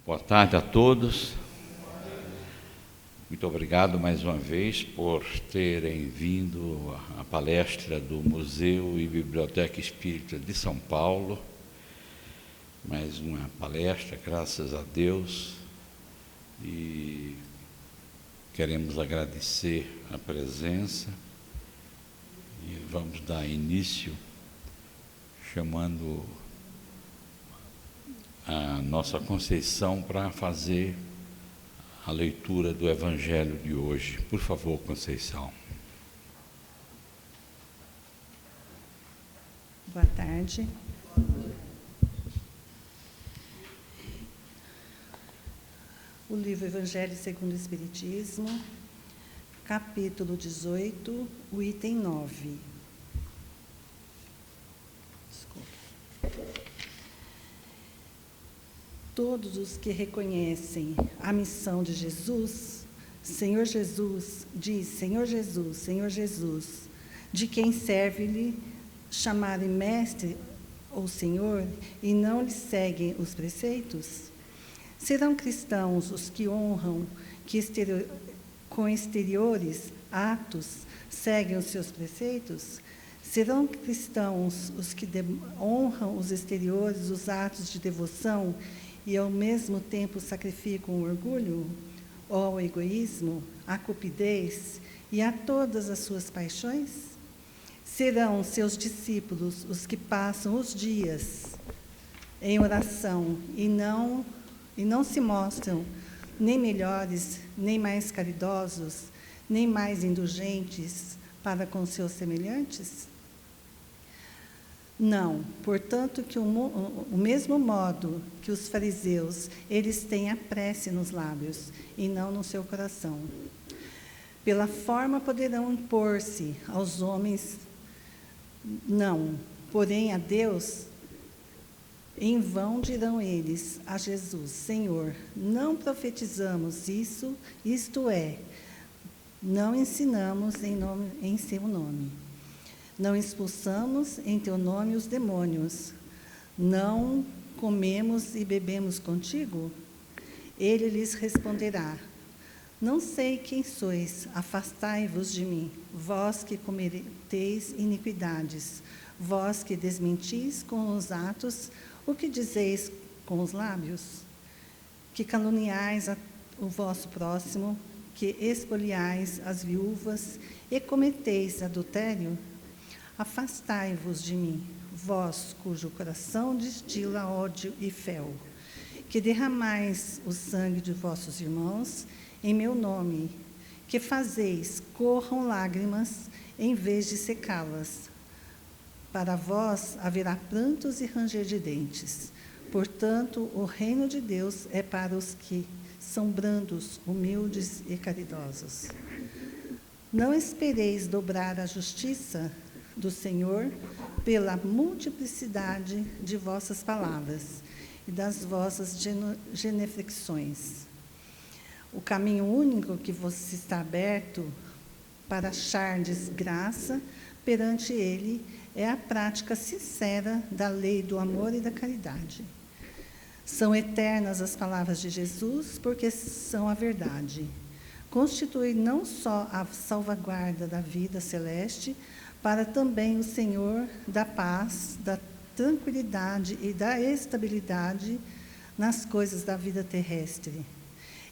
Boa tarde a todos. Muito obrigado mais uma vez por terem vindo à palestra do Museu e Biblioteca Espírita de São Paulo. Mais uma palestra, graças a Deus. E queremos agradecer a presença e vamos dar início chamando a nossa Conceição para fazer a leitura do Evangelho de hoje. Por favor, Conceição. Boa tarde. O livro Evangelho segundo o Espiritismo, capítulo 18, o item 9. Todos os que reconhecem a missão de Jesus, Senhor Jesus, diz Senhor Jesus, Senhor Jesus, de quem serve-lhe chamarem mestre ou Senhor e não lhe seguem os preceitos? Serão cristãos os que honram, que com exteriores atos seguem os seus preceitos? Serão cristãos os que honram os exteriores, os atos de devoção e ao mesmo tempo sacrificam o orgulho, ou o egoísmo, a cupidez e a todas as suas paixões? Serão seus discípulos os que passam os dias em oração e não se mostram nem melhores, nem mais caridosos, nem mais indulgentes para com seus semelhantes? Não, portanto, que o mesmo modo que os fariseus, eles têm a prece nos lábios e não no seu coração. Pela forma poderão impor-se aos homens, não, porém a Deus, em vão dirão eles a Jesus, Senhor, não profetizamos isso, isto é, não ensinamos em seu nome. Não expulsamos em teu nome os demônios. Não comemos e bebemos contigo? Ele lhes responderá, não sei quem sois, afastai-vos de mim, vós que cometeis iniquidades, vós que desmentis com os atos o que dizeis com os lábios, que caluniais o vosso próximo, que expoliais as viúvas e cometeis adultério? Afastai-vos de mim, vós cujo coração destila ódio e fel, que derramais o sangue de vossos irmãos em meu nome, que fazeis corram lágrimas em vez de secá-las. Para vós haverá prantos e ranger de dentes. Portanto, o reino de Deus é para os que são brandos, humildes e caridosos. Não espereis dobrar a justiça do Senhor pela multiplicidade de vossas palavras e das vossas genuflexões. O caminho único que vos está aberto para achardes graça perante Ele é a prática sincera da lei do amor e da caridade. São eternas as palavras de Jesus, porque são a verdade. Constitui não só a salvaguarda da vida celeste, para também o Senhor da paz, da tranquilidade e da estabilidade nas coisas da vida terrestre.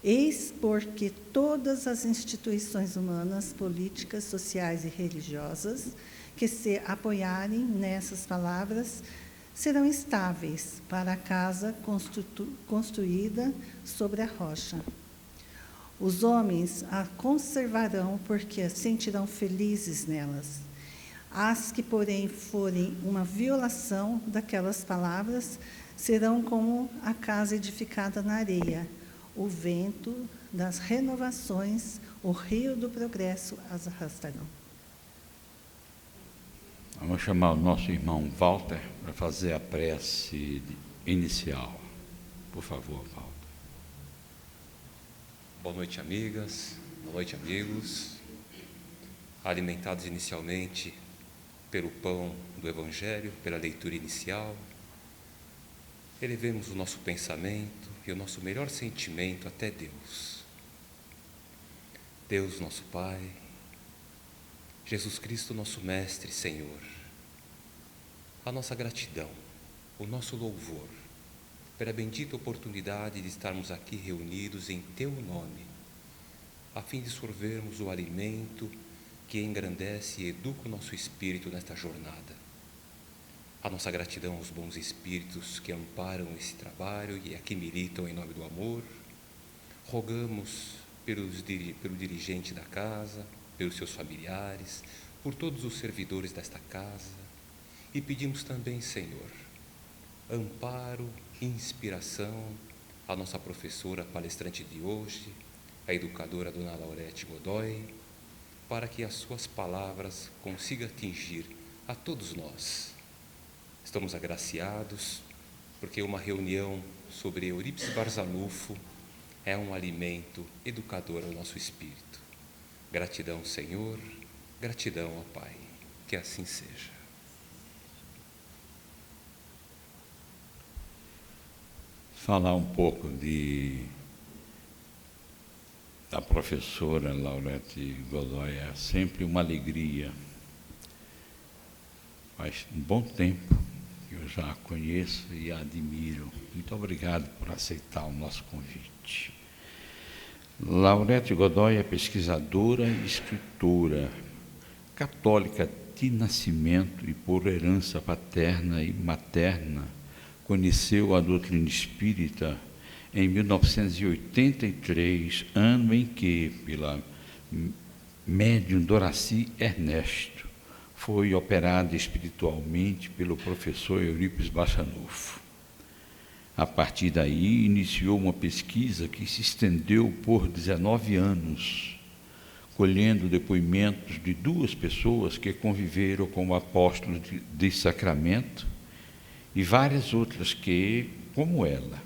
Eis porque todas as instituições humanas, políticas, sociais e religiosas que se apoiarem nessas palavras serão estáveis para a casa construída sobre a rocha. Os homens a conservarão porque se sentirão felizes nelas. As que, porém, forem uma violação daquelas palavras, serão como a casa edificada na areia, o vento das renovações, o rio do progresso as arrastarão. Vamos chamar o nosso irmão Walter para fazer a prece inicial. Por favor, Walter. Boa noite, amigas. Boa noite, amigos. Alimentados inicialmente pelo pão do Evangelho, pela leitura inicial, elevemos o nosso pensamento e o nosso melhor sentimento até Deus. Deus, nosso Pai, Jesus Cristo, nosso Mestre e Senhor, a nossa gratidão, o nosso louvor, pela bendita oportunidade de estarmos aqui reunidos em Teu nome, a fim de sorvermos o alimento que engrandece e educa o nosso espírito nesta jornada. A nossa gratidão aos bons espíritos que amparam esse trabalho e aqui militam em nome do amor. Rogamos pelo dirigente da casa, pelos seus familiares, por todos os servidores desta casa, e pedimos também, Senhor, amparo e inspiração à nossa professora palestrante de hoje, a educadora Dona Laurete Godoy, para que as suas palavras consigam atingir a todos nós. Estamos agraciados, porque uma reunião sobre Eurípides Barzanufo é um alimento educador ao nosso espírito. Gratidão, Senhor, gratidão ao Pai, que assim seja. Falar um pouco da professora Laurete Godoy é sempre uma alegria. Faz um bom tempo que eu já a conheço e a admiro. Muito obrigado por aceitar o nosso convite. Laurete Godoy é pesquisadora e escritora, católica de nascimento e por herança paterna e materna. Conheceu a doutrina espírita em 1983, ano em que, pela médium Doraci Ernesto, foi operada espiritualmente pelo professor Eurípides Barzanufo. A partir daí, iniciou uma pesquisa que se estendeu por 19 anos, colhendo depoimentos de 2 pessoas que conviveram com o apóstolo de Sacramento e várias outras que, como ela,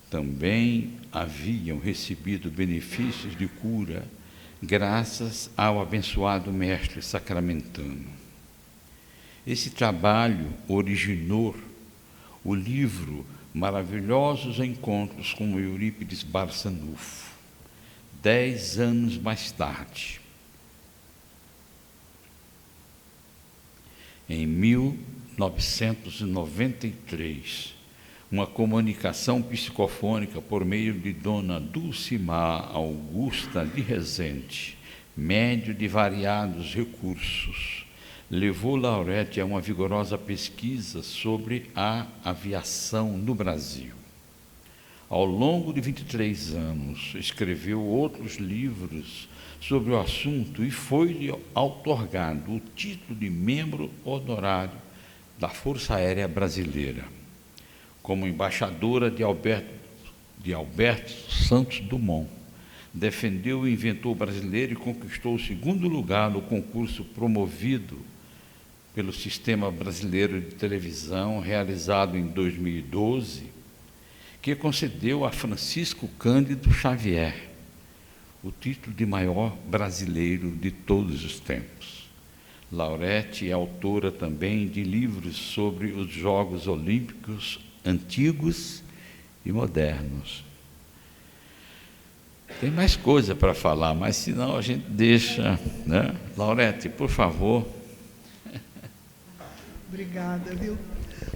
também haviam recebido benefícios de cura graças ao abençoado mestre sacramentano. Esse trabalho originou o livro Maravilhosos Encontros com Eurípides Barzanufo. 10 anos mais tarde, em 1993, uma comunicação psicofônica por meio de Dona Dulcimar Augusta de Rezende, médium de variados recursos, levou Laurete a uma vigorosa pesquisa sobre a aviação no Brasil. Ao longo de 23 anos, escreveu outros livros sobre o assunto e foi-lhe outorgado o título de membro honorário da Força Aérea Brasileira. Como embaixadora de Alberto Santos Dumont, defendeu o inventor brasileiro e conquistou o 2º lugar no concurso promovido pelo Sistema Brasileiro de Televisão, realizado em 2012, que concedeu a Francisco Cândido Xavier o título de maior brasileiro de todos os tempos. Laurete é autora também de livros sobre os Jogos Olímpicos antigos e modernos. Tem mais coisa para falar, mas senão a gente deixa, né? Laurete, por favor. Obrigada, viu?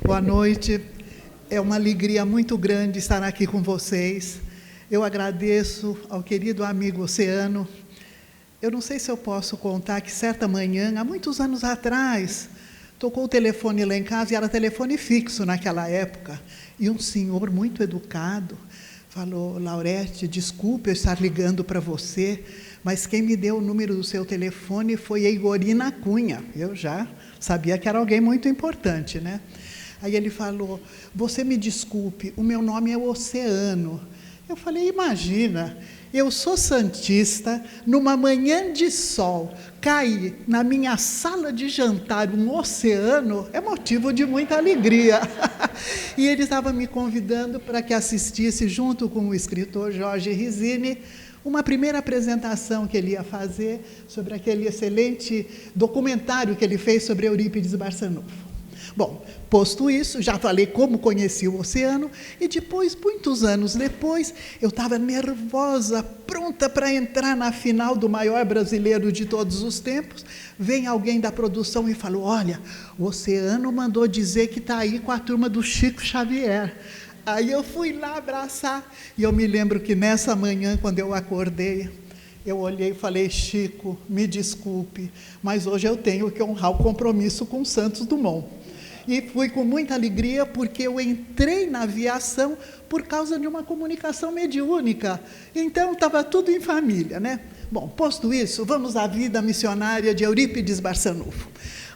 Boa noite. É uma alegria muito grande estar aqui com vocês. Eu agradeço ao querido amigo Oceano. Eu não sei se eu posso contar que certa manhã, há muitos anos atrás, tocou o telefone lá em casa, e era telefone fixo naquela época, e um senhor muito educado falou: Laurete, desculpe eu estar ligando para você, mas quem me deu o número do seu telefone foi a Igorina Cunha. Eu já sabia que era alguém muito importante, né? Aí ele falou: você me desculpe, o meu nome é Oceano. Eu falei: imagina, eu sou santista, numa manhã de sol, cair na minha sala de jantar um oceano é motivo de muita alegria. E ele estava me convidando para que assistisse, junto com o escritor Jorge Rizzini, uma primeira apresentação que ele ia fazer sobre aquele excelente documentário que ele fez sobre Eurípides Barzanufo. Bom, posto isso, já falei como conheci o oceano, e depois, muitos anos depois, eu estava nervosa, pronta para entrar na final do maior brasileiro de todos os tempos. Vem alguém da produção e falou: olha, o Oceano mandou dizer que está aí com a turma do Chico Xavier. Aí eu fui lá abraçar, e eu me lembro que nessa manhã, quando eu acordei, eu olhei e falei: Chico, me desculpe, mas hoje eu tenho que honrar o compromisso com Santos Dumont. E fui com muita alegria, porque eu entrei na aviação por causa de uma comunicação mediúnica. Então, estava tudo em família, né? Bom, posto isso, vamos à vida missionária de Eurípides Barçanufo.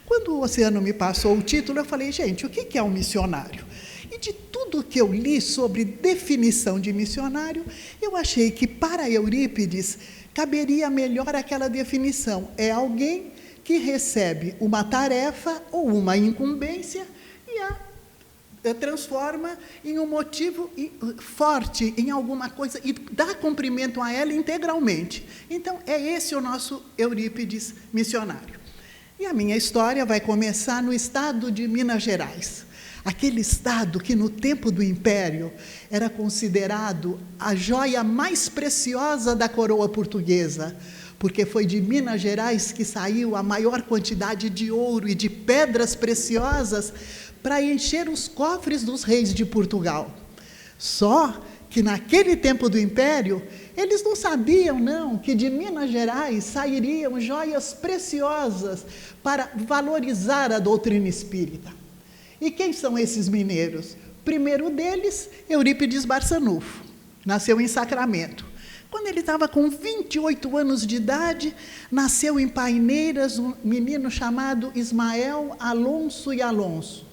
Quando o Oceano me passou o título, eu falei: gente, o que é um missionário? E de tudo que eu li sobre definição de missionário, eu achei que para Eurípides caberia melhor aquela definição: é alguém que recebe uma tarefa ou uma incumbência e a transforma em um motivo forte, em alguma coisa, e dá cumprimento a ela integralmente. Então, é esse o nosso Eurípides missionário. E a minha história vai começar no estado de Minas Gerais. Aquele estado que, no tempo do Império, era considerado a joia mais preciosa da coroa portuguesa, porque foi de Minas Gerais que saiu a maior quantidade de ouro e de pedras preciosas para encher os cofres dos reis de Portugal. Só que, naquele tempo do Império, eles não sabiam, não, que de Minas Gerais sairiam joias preciosas para valorizar a doutrina espírita. E quem são esses mineiros? Primeiro deles, Eurípides Barçanufo, nasceu em Sacramento. Quando ele estava com 28 anos de idade, nasceu em Paineiras um menino chamado Ismael Alonso e Alonso,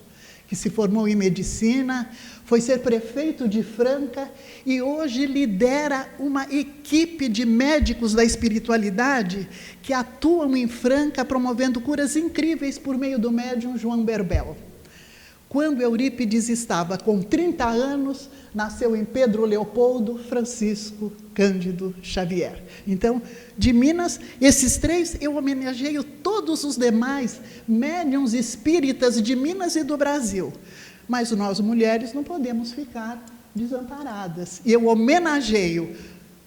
que se formou em medicina, foi ser prefeito de Franca e hoje lidera uma equipe de médicos da espiritualidade que atuam em Franca promovendo curas incríveis por meio do médium João Berbel. Quando Eurípides estava com 30 anos, nasceu em Pedro Leopoldo Francisco Cândido Xavier. Então, de Minas, esses três, eu homenageio todos os demais médiuns espíritas de Minas e do Brasil. Mas nós, mulheres, não podemos ficar desamparadas. E eu homenageio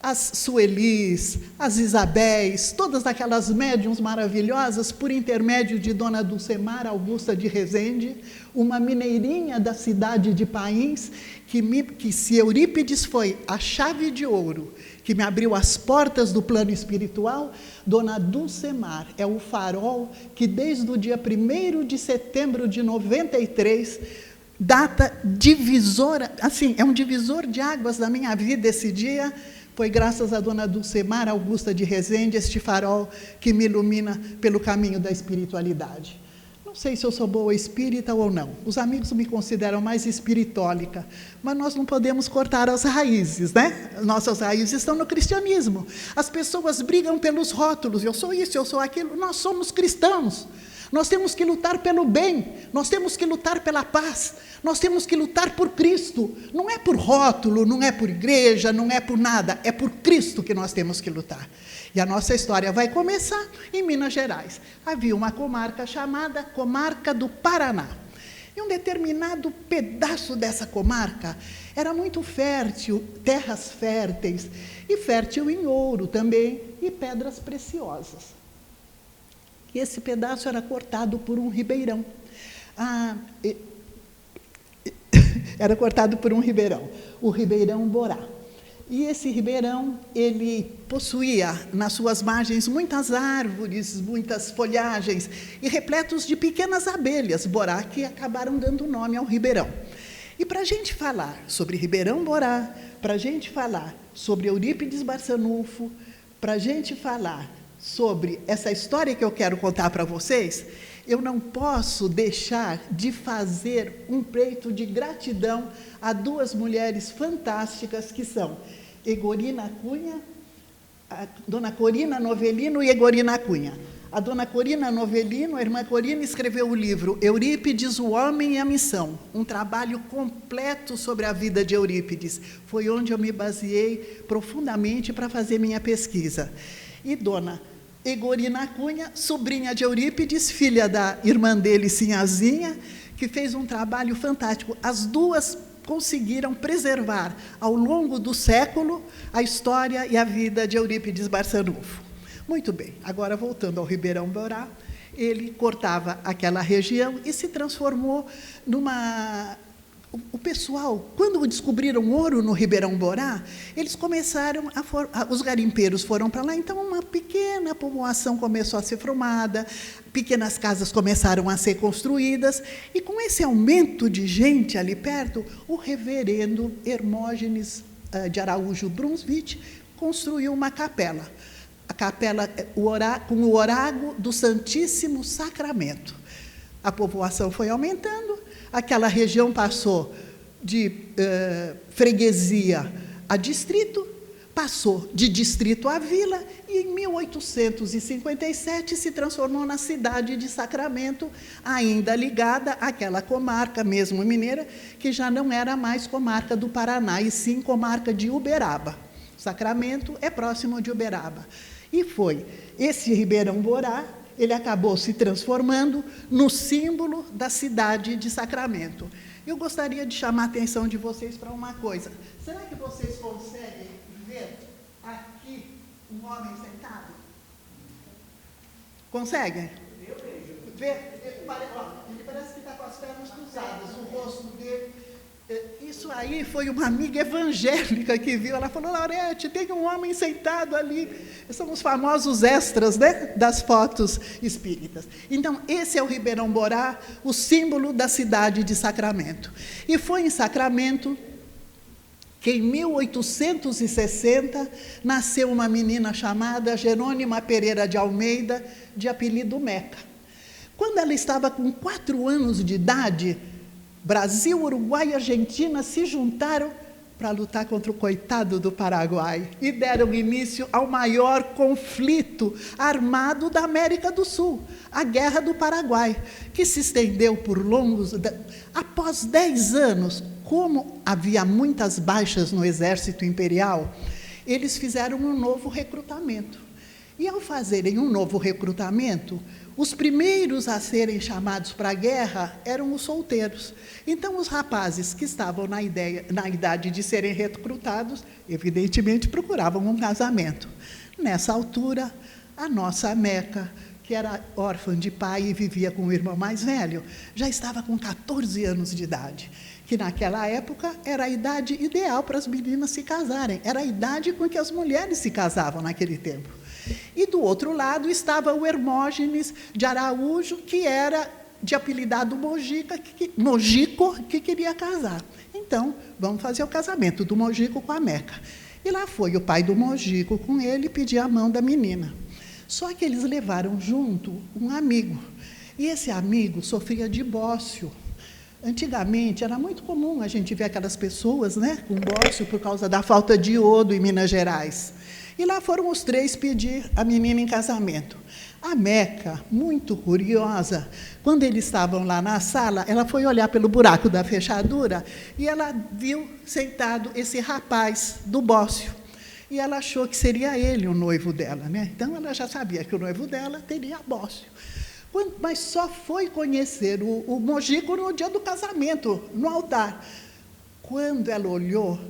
as Suelis, as Isabéis, todas aquelas médiuns maravilhosas, por intermédio de Dona Dulcemar Augusta de Rezende, uma mineirinha da cidade de Pains, que se Eurípides foi a chave de ouro, que me abriu as portas do plano espiritual, Dona Dulcemar é o farol que, desde o dia 1º de setembro de 93, data divisora, assim, é um divisor de águas da minha vida esse dia. Foi graças a Dona Dulcemar Augusta de Rezende, este farol que me ilumina pelo caminho da espiritualidade. Não sei se eu sou boa espírita ou não. Os amigos me consideram mais espiritólica, mas nós não podemos cortar as raízes, né? Nossas raízes estão no cristianismo. As pessoas brigam pelos rótulos: eu sou isso, eu sou aquilo. Nós somos cristãos. Nós temos que lutar pelo bem, nós temos que lutar pela paz, nós temos que lutar por Cristo. Não é por rótulo, não é por igreja, não é por nada, é por Cristo que nós temos que lutar. E a nossa história vai começar em Minas Gerais. Havia uma comarca chamada Comarca do Paraná. E um determinado pedaço dessa comarca era muito fértil, terras férteis, e fértil em ouro também, e pedras preciosas. E esse pedaço era cortado por um ribeirão. Era cortado por um ribeirão, o Ribeirão Borá. E esse ribeirão, ele possuía nas suas margens muitas árvores, muitas folhagens, e repletos de pequenas abelhas, Borá, que acabaram dando nome ao ribeirão. E para a gente falar sobre Ribeirão Borá, para a gente falar sobre Eurípides Barçanufo, para a gente falar sobre essa história que eu quero contar para vocês, eu não posso deixar de fazer um peito de gratidão a duas mulheres fantásticas que são Egorina Cunha, a Dona Corina Novelino e Egorina Cunha. A Dona Corina Novelino, a irmã Corina, escreveu o livro Eurípides, o Homem e a Missão, um trabalho completo sobre a vida de Eurípides. Foi onde eu me baseei profundamente para fazer minha pesquisa. E Dona Egorina Cunha, sobrinha de Eurípides, filha da irmã dele, Sinhazinha, que fez um trabalho fantástico. As duas conseguiram preservar, ao longo do século, a história e a vida de Eurípides Barçanufo. Muito bem, agora voltando ao Ribeirão Borá, ele cortava aquela região e se transformou numa... O pessoal, quando descobriram ouro no Ribeirão Borá, eles começaram os garimpeiros foram para lá, então uma pequena povoação começou a ser formada, pequenas casas começaram a ser construídas, e com esse aumento de gente ali perto, o reverendo Hermógenes de Araújo Brunswick construiu uma capela. A capela com o oráculo do Santíssimo Sacramento. A povoação foi aumentando, aquela região passou de freguesia a distrito, passou de distrito a vila, e em 1857 se transformou na cidade de Sacramento, ainda ligada àquela comarca mesmo mineira, que já não era mais comarca do Paraná, e sim comarca de Uberaba. Sacramento é próximo de Uberaba. E foi esse Ribeirão Borá, ele acabou se transformando no símbolo da cidade de Sacramento. Eu gostaria de chamar a atenção de vocês para uma coisa. Será que vocês conseguem ver aqui um homem sentado? Conseguem? Eu vejo. Ele parece que está com as pernas cruzadas, o rosto dele... Isso aí foi uma amiga evangélica que viu. Ela falou: Laurete, tem um homem sentado ali. São os famosos extras, né, das fotos espíritas. Então, esse é o Ribeirão Borá, o símbolo da cidade de Sacramento. E foi em Sacramento que, em 1860, nasceu uma menina chamada Jerônima Pereira de Almeida, de apelido Meca. Quando ela estava com 4 anos de idade, Brasil, Uruguai e Argentina se juntaram para lutar contra o coitado do Paraguai e deram início ao maior conflito armado da América do Sul, a Guerra do Paraguai, que se estendeu por longos... Após 10 anos, como havia muitas baixas no exército imperial, eles fizeram um novo recrutamento. E, ao fazerem um novo recrutamento, os primeiros a serem chamados para a guerra eram os solteiros. Então, os rapazes que estavam na idade de serem recrutados, evidentemente, procuravam um casamento. Nessa altura, a nossa Meca, que era órfã de pai e vivia com o irmão mais velho, já estava com 14 anos de idade, que naquela época era a idade ideal para as meninas se casarem, era a idade com que as mulheres se casavam naquele tempo. E, do outro lado, estava o Hermógenes de Araújo, que era de apelidado Mojico, que queria casar. Então, vamos fazer o casamento do Mojico com a Meca. E lá foi o pai do Mojico com ele pedir a mão da menina. Só que eles levaram junto um amigo. E esse amigo sofria de bócio. Antigamente, era muito comum a gente ver aquelas pessoas, né, com bócio por causa da falta de iodo em Minas Gerais. E lá foram os 3 pedir a menina em casamento. A Meca, muito curiosa, quando eles estavam lá na sala, ela foi olhar pelo buraco da fechadura e ela viu sentado esse rapaz do bócio. E ela achou que seria ele o noivo dela, né? Então, ela já sabia que o noivo dela teria bócio. Mas só foi conhecer o Mojico no dia do casamento, no altar. Quando ela olhou,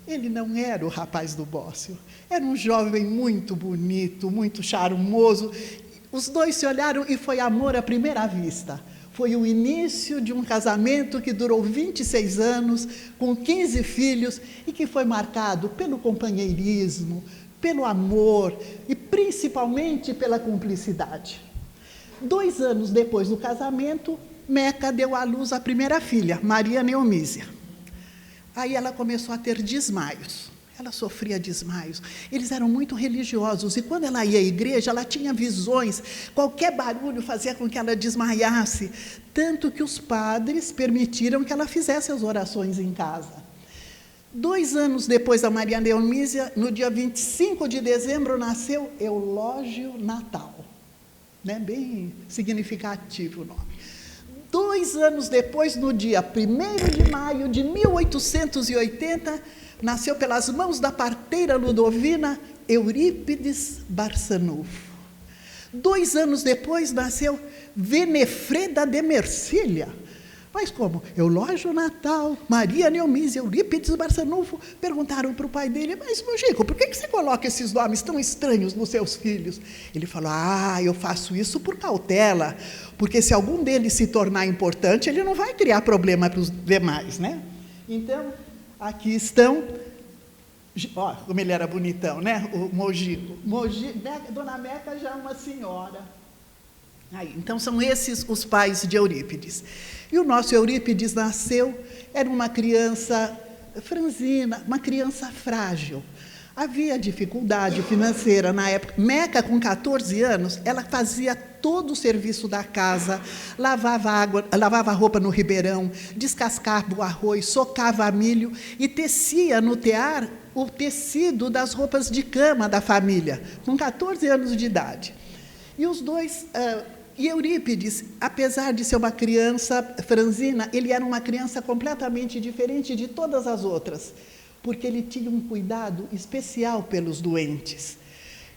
ele não era o rapaz do bócio. Era um jovem muito bonito, muito charmoso. Os dois se olharam e foi amor à primeira vista. Foi o início de um casamento que durou 26 anos, com 15 filhos, e que foi marcado pelo companheirismo, pelo amor e, principalmente, pela cumplicidade. 2 anos depois do casamento, Meca deu à luz a primeira filha, Maria Neomísia. Aí ela começou a ter desmaios. Ela sofria desmaios. Eles eram muito religiosos, e quando ela ia à igreja, ela tinha visões. Qualquer barulho fazia com que ela desmaiasse, tanto que os padres permitiram que ela fizesse as orações em casa. 2 anos depois da Maria Neomísia, no dia 25 de dezembro, nasceu Eulógio Natal. Né? Bem significativo o nome. 2 anos depois, no dia 1º de maio de 1880, nasceu pelas mãos da parteira Ludovina Eurípides Barçanufo. 2 anos depois, nasceu Venefreda de Mercília, Mas como? Eulógio Natal, Maria Neumísia, Eurípides Barçanufo perguntaram para o pai dele: mas, Mojico, por que você coloca esses nomes tão estranhos nos seus filhos? Ele falou: eu faço isso por cautela, porque se algum deles se tornar importante, ele não vai criar problema para os demais, né? Então, aqui estão, ó, como ele era bonitão, né? O Mojico. Dona Meca já é uma senhora. Aí, então, são esses os pais de Eurípides. E o nosso Eurípides nasceu, era uma criança franzina, uma criança frágil. Havia dificuldade financeira na época. Meca, com 14 anos, ela fazia todo o serviço da casa, lavava roupa no ribeirão, descascava o arroz, socava milho e tecia no tear o tecido das roupas de cama da família, com 14 anos de idade. E os dois... E Eurípides, apesar de ser uma criança franzina, ele era uma criança completamente diferente de todas as outras, porque ele tinha um cuidado especial pelos doentes.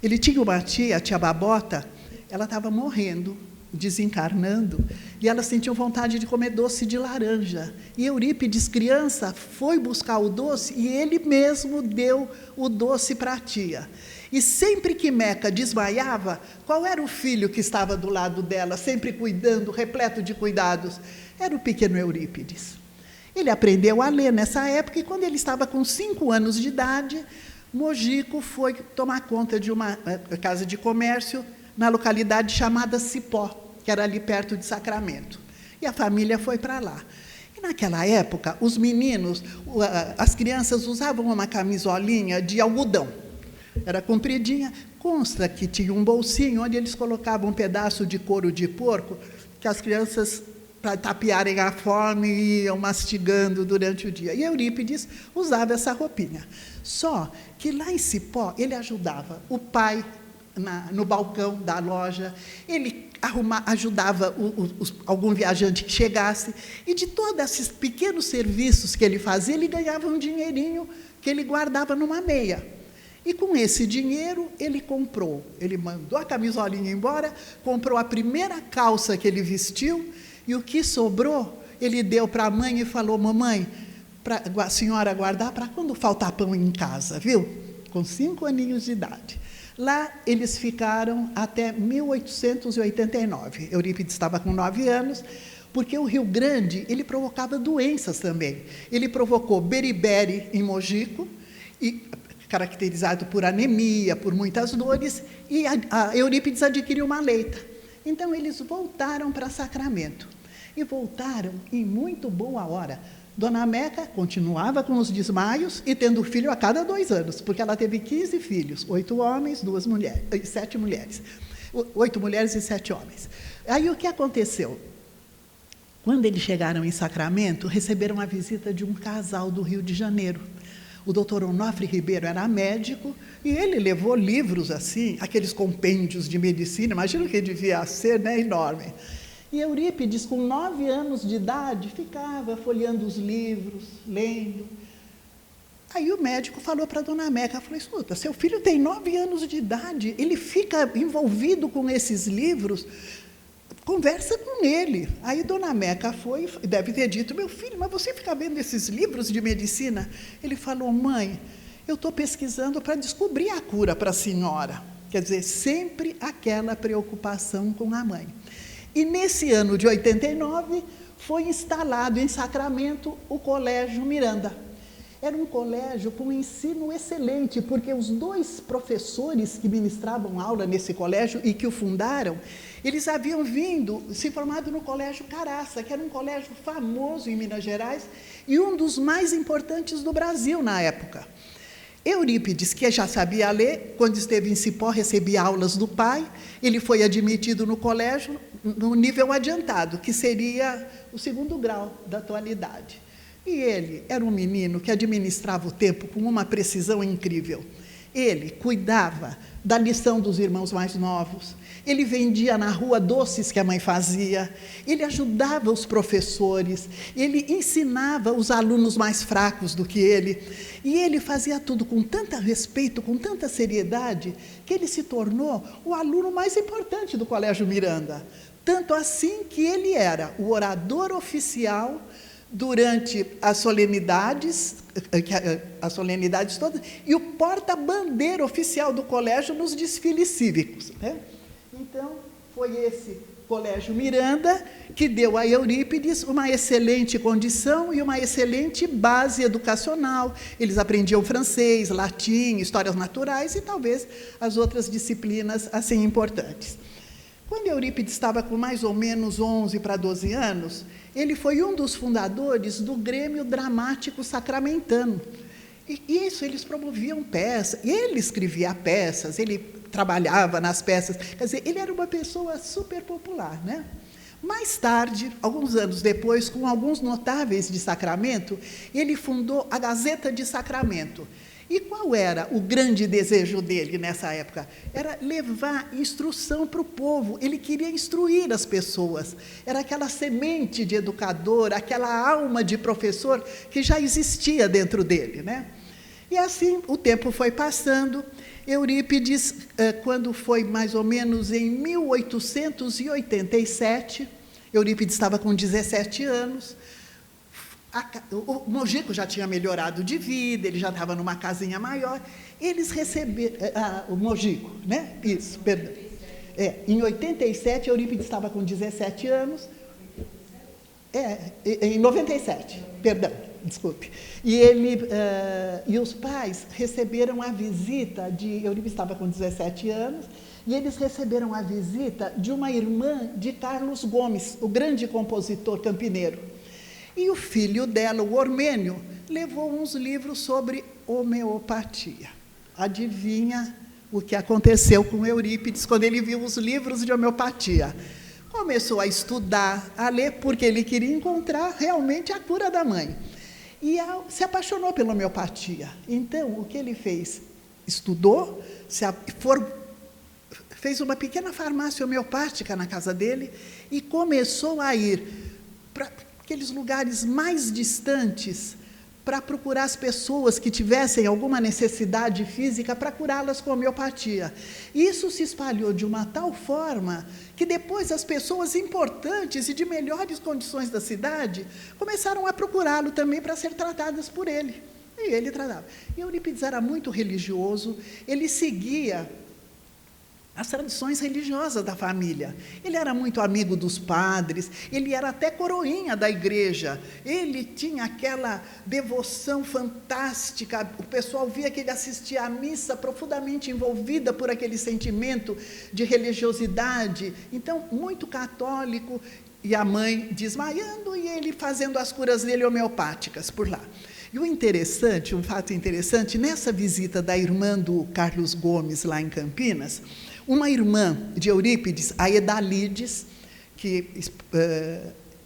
Ele tinha uma tia, a tia Babota, ela estava morrendo, desencarnando, e ela sentiu vontade de comer doce de laranja. E Eurípides, criança, foi buscar o doce e ele mesmo deu o doce para a tia. E sempre que Meca desmaiava, qual era o filho que estava do lado dela, sempre cuidando, repleto de cuidados? Era o pequeno Eurípides. Ele aprendeu a ler nessa época, e quando ele estava com 5 anos de idade, Mojico foi tomar conta de uma casa de comércio na localidade chamada Cipó, que era ali perto de Sacramento. E a família foi para lá. E naquela época, os meninos, as crianças usavam uma camisolinha de algodão. Era compridinha, consta que tinha um bolsinho onde eles colocavam um pedaço de couro de porco, que as crianças, para tapearem a fome, iam mastigando durante o dia. E Eurípides usava essa roupinha. Só que lá em Cipó, ele ajudava o pai no balcão da loja, ele ajudava algum viajante que chegasse, e de todos esses pequenos serviços que ele fazia, ele ganhava um dinheirinho que ele guardava numa meia. E com esse dinheiro, ele mandou a camisolinha embora, comprou a primeira calça que ele vestiu, e o que sobrou, ele deu para a mãe e falou: mamãe, para a senhora guardar para quando faltar pão em casa, viu? Com 5 aninhos de idade. Lá eles ficaram até 1889. Eurípides estava com 9 anos, porque o Rio Grande, ele provocava doenças também. Ele provocou beriberi em Mojico, caracterizado por anemia, por muitas dores, e a Eurípides adquiriu uma leita. Então, eles voltaram para Sacramento. E voltaram em muito boa hora. Dona Meca continuava com os desmaios e tendo filho a cada 2 anos, porque ela teve 15 filhos, 8 homens, 7 mulheres. 8 mulheres e 7 homens. Aí, o que aconteceu? Quando eles chegaram em Sacramento, receberam a visita de um casal do Rio de Janeiro. O doutor Onofre Ribeiro era médico e ele levou livros assim, aqueles compêndios de medicina, imagina o que devia ser, né, enorme. E Eurípides, com 9 anos de idade, ficava folheando os livros, lendo. Aí o médico falou para a dona Meca, falou: escuta, seu filho tem 9 anos de idade, ele fica envolvido com esses livros, conversa com ele. Aí dona Meca foi, deve ter dito: meu filho, mas você fica vendo esses livros de medicina? Ele falou: mãe, eu estou pesquisando para descobrir a cura para a senhora. Quer dizer, sempre aquela preocupação com a mãe. E nesse ano de 89, foi instalado em Sacramento o Colégio Miranda. Era um colégio com ensino excelente, porque os 2 professores que ministravam aula nesse colégio e que o fundaram, eles haviam se formado no Colégio Caraça, que era um colégio famoso em Minas Gerais e um dos mais importantes do Brasil na época. Eurípides, que já sabia ler, quando esteve em Cipó, recebia aulas do pai, ele foi admitido no colégio no nível adiantado, que seria o 2º grau da atualidade. E ele era um menino que administrava o tempo com uma precisão incrível. Ele cuidava da lição dos irmãos mais novos, ele vendia na rua doces que a mãe fazia, ele ajudava os professores, ele ensinava os alunos mais fracos do que ele, e ele fazia tudo com tanto respeito, com tanta seriedade, que ele se tornou o aluno mais importante do Colégio Miranda. Tanto assim que ele era o orador oficial durante as solenidades todas, e o porta-bandeira oficial do colégio nos desfiles cívicos, né? Então, foi esse Colégio Miranda que deu a Eurípides uma excelente condição e uma excelente base educacional. Eles aprendiam francês, latim, histórias naturais e talvez as outras disciplinas assim importantes. Quando Eurípides estava com mais ou menos 11 para 12 anos, ele foi um dos fundadores do Grêmio Dramático Sacramentano. E isso, eles promoviam peças, ele escrevia peças, ele trabalhava nas peças, quer dizer, ele era uma pessoa super popular, né? Mais tarde, alguns anos depois, com alguns notáveis de Sacramento, ele fundou a Gazeta de Sacramento. E qual era o grande desejo dele nessa época? Era levar instrução para o povo, ele queria instruir as pessoas. Era aquela semente de educador, aquela alma de professor que já existia dentro dele, né? E assim o tempo foi passando. Eurípides, quando foi mais ou menos em 1887, Eurípides estava com 17 anos, o Mojico já tinha melhorado de vida, ele já estava numa casinha maior, eles receberam, o Mojico, né? Isso, perdão. Em 87, Eurípides estava com 17 anos, em 97, perdão, desculpe. E os pais receberam a visita de... Eurípides estava com 17 anos, e eles receberam a visita de uma irmã de Carlos Gomes, o grande compositor campineiro. E o filho dela, o Ormênio, levou uns livros sobre homeopatia. Adivinha o que aconteceu com Eurípides quando ele viu os livros de homeopatia? Começou a estudar, a ler, porque ele queria encontrar realmente a cura da mãe. E se apaixonou pela homeopatia. Então, o que ele fez? Estudou, fez uma pequena farmácia homeopática na casa dele e começou a ir para aqueles lugares mais distantes para procurar as pessoas que tivessem alguma necessidade física para curá-las com homeopatia. Isso se espalhou de uma tal forma que depois as pessoas importantes e de melhores condições da cidade começaram a procurá-lo também para ser tratadas por ele. E ele tratava. E Eurípides era muito religioso, ele seguia as tradições religiosas da família. Ele era muito amigo dos padres, ele era até coroinha da igreja, ele tinha aquela devoção fantástica, o pessoal via que ele assistia à missa profundamente envolvida por aquele sentimento de religiosidade, então, muito católico, e a mãe desmaiando e ele fazendo as curas dele homeopáticas por lá. E o interessante, um fato interessante, nessa visita da irmã do Carlos Gomes, lá em Campinas, uma irmã de Eurípides, a Edalides, que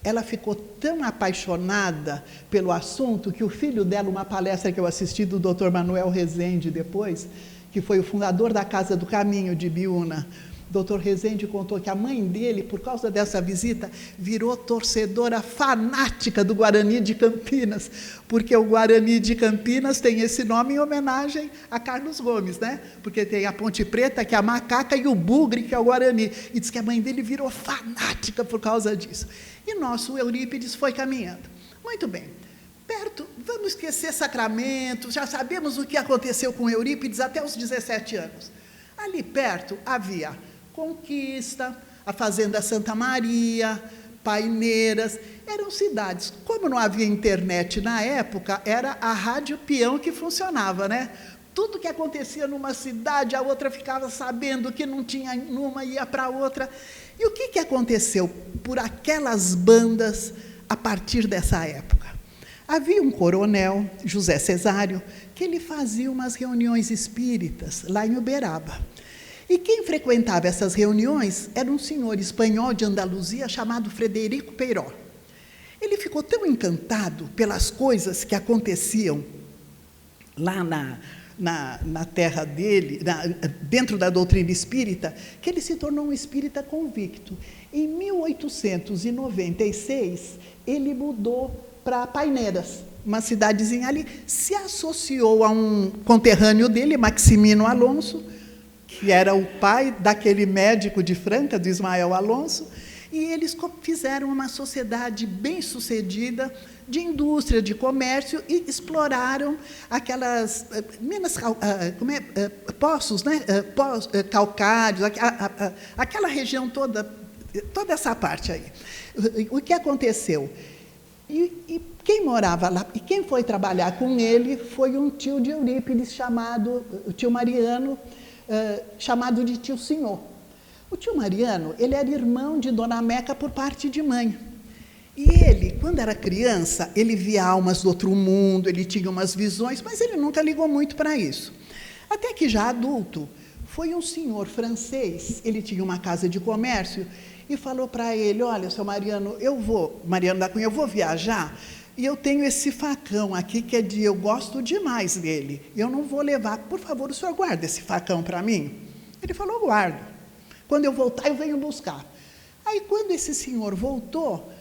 ela ficou tão apaixonada pelo assunto que o filho dela, uma palestra que eu assisti do Dr. Manuel Rezende depois, que foi o fundador da Casa do Caminho de Biúna, Dr. Rezende contou que a mãe dele, por causa dessa visita, virou torcedora fanática do Guarani de Campinas, porque o Guarani de Campinas tem esse nome em homenagem a Carlos Gomes, né? Porque tem a Ponte Preta, que é a macaca, e o bugre, que é o Guarani. E diz que a mãe dele virou fanática por causa disso. E nosso Eurípides foi caminhando. Muito bem. Perto, vamos esquecer Sacramento, já sabemos o que aconteceu com Eurípides até os 17 anos. Ali perto havia Conquista, a Fazenda Santa Maria, Paineiras, eram cidades. Como não havia internet na época, era a Rádio Peão que funcionava, né? Tudo que acontecia numa cidade, a outra ficava sabendo que não tinha numa, ia para outra. E o que aconteceu por aquelas bandas a partir dessa época? Havia um coronel, José Cesário, que ele fazia umas reuniões espíritas lá em Uberaba. E quem frequentava essas reuniões era um senhor espanhol de Andaluzia chamado Frederico Peiró. Ele ficou tão encantado pelas coisas que aconteciam lá na terra dele, dentro da doutrina espírita, que ele se tornou um espírita convicto. Em 1896, ele mudou para Paineiras, uma cidadezinha ali, se associou a um conterrâneo dele, Maximino Alonso, que era o pai daquele médico de Franca, do Ismael Alonso, E eles fizeram uma sociedade bem-sucedida de indústria, de comércio, e exploraram aquelas poços, né? Calcários, aquela região toda essa parte aí. O que aconteceu? E quem morava lá, e quem foi trabalhar com ele foi um tio de Eurípides, o tio Mariano, chamado de tio Senhor. O tio Mariano, ele era irmão de Dona Meca por parte de mãe. E ele, quando era criança, ele via almas do outro mundo, ele tinha umas visões, mas ele nunca ligou muito para isso. Até que, já adulto, foi um senhor francês, ele tinha uma casa de comércio, e falou para ele: olha, seu Mariano, Mariano da Cunha, eu vou viajar, e eu tenho esse facão aqui, eu gosto demais dele, eu não vou levar, por favor, o senhor guarda esse facão para mim? Ele falou: guardo. Quando eu voltar, eu venho buscar. Aí, quando esse senhor voltou,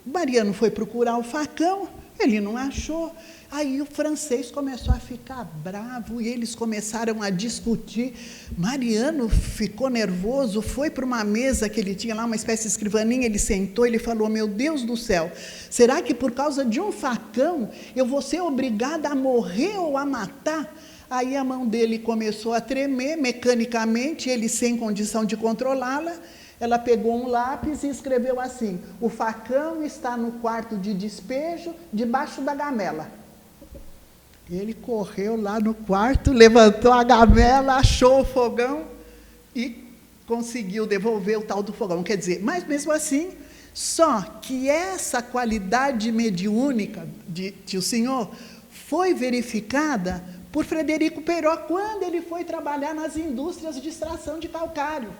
Mariano foi procurar o facão, ele não achou. Aí o francês começou a ficar bravo e eles começaram a discutir. Mariano ficou nervoso, foi para uma mesa que ele tinha lá, uma espécie de escrivaninha, ele sentou, ele falou: meu Deus do céu, será que por causa de um facão eu vou ser obrigada a morrer ou a matar? Aí a mão dele começou a tremer mecanicamente, ele sem condição de controlá-la. Ela pegou um lápis e escreveu assim: o facão está no quarto de despejo, debaixo da gamela. Ele correu lá no quarto, levantou a gamela, achou o fogão e conseguiu devolver o tal do fogão. Quer dizer, mas mesmo assim, só que essa qualidade mediúnica de tio Senhor foi verificada por Frederico Peyrot quando ele foi trabalhar nas indústrias de extração de calcário.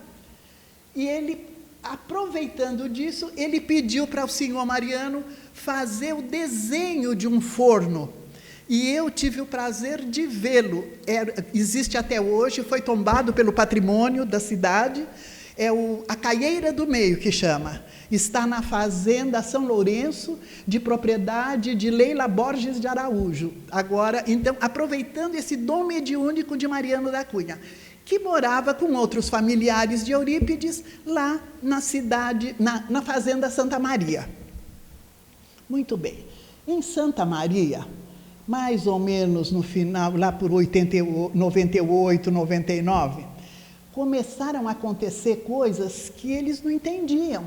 E ele, aproveitando disso, ele pediu para o senhor Mariano fazer o desenho de um forno. E eu tive o prazer de vê-lo. Existe até hoje, foi tombado pelo patrimônio da cidade, a Caieira do Meio, que chama. Está na Fazenda São Lourenço, de propriedade de Leila Borges de Araújo. Agora, então, aproveitando esse dom mediúnico de Mariano da Cunha, que morava com outros familiares de Eurípides, lá na cidade, na Fazenda Santa Maria. Muito bem. Em Santa Maria, mais ou menos no final, lá por 98, 99, começaram a acontecer coisas que eles não entendiam.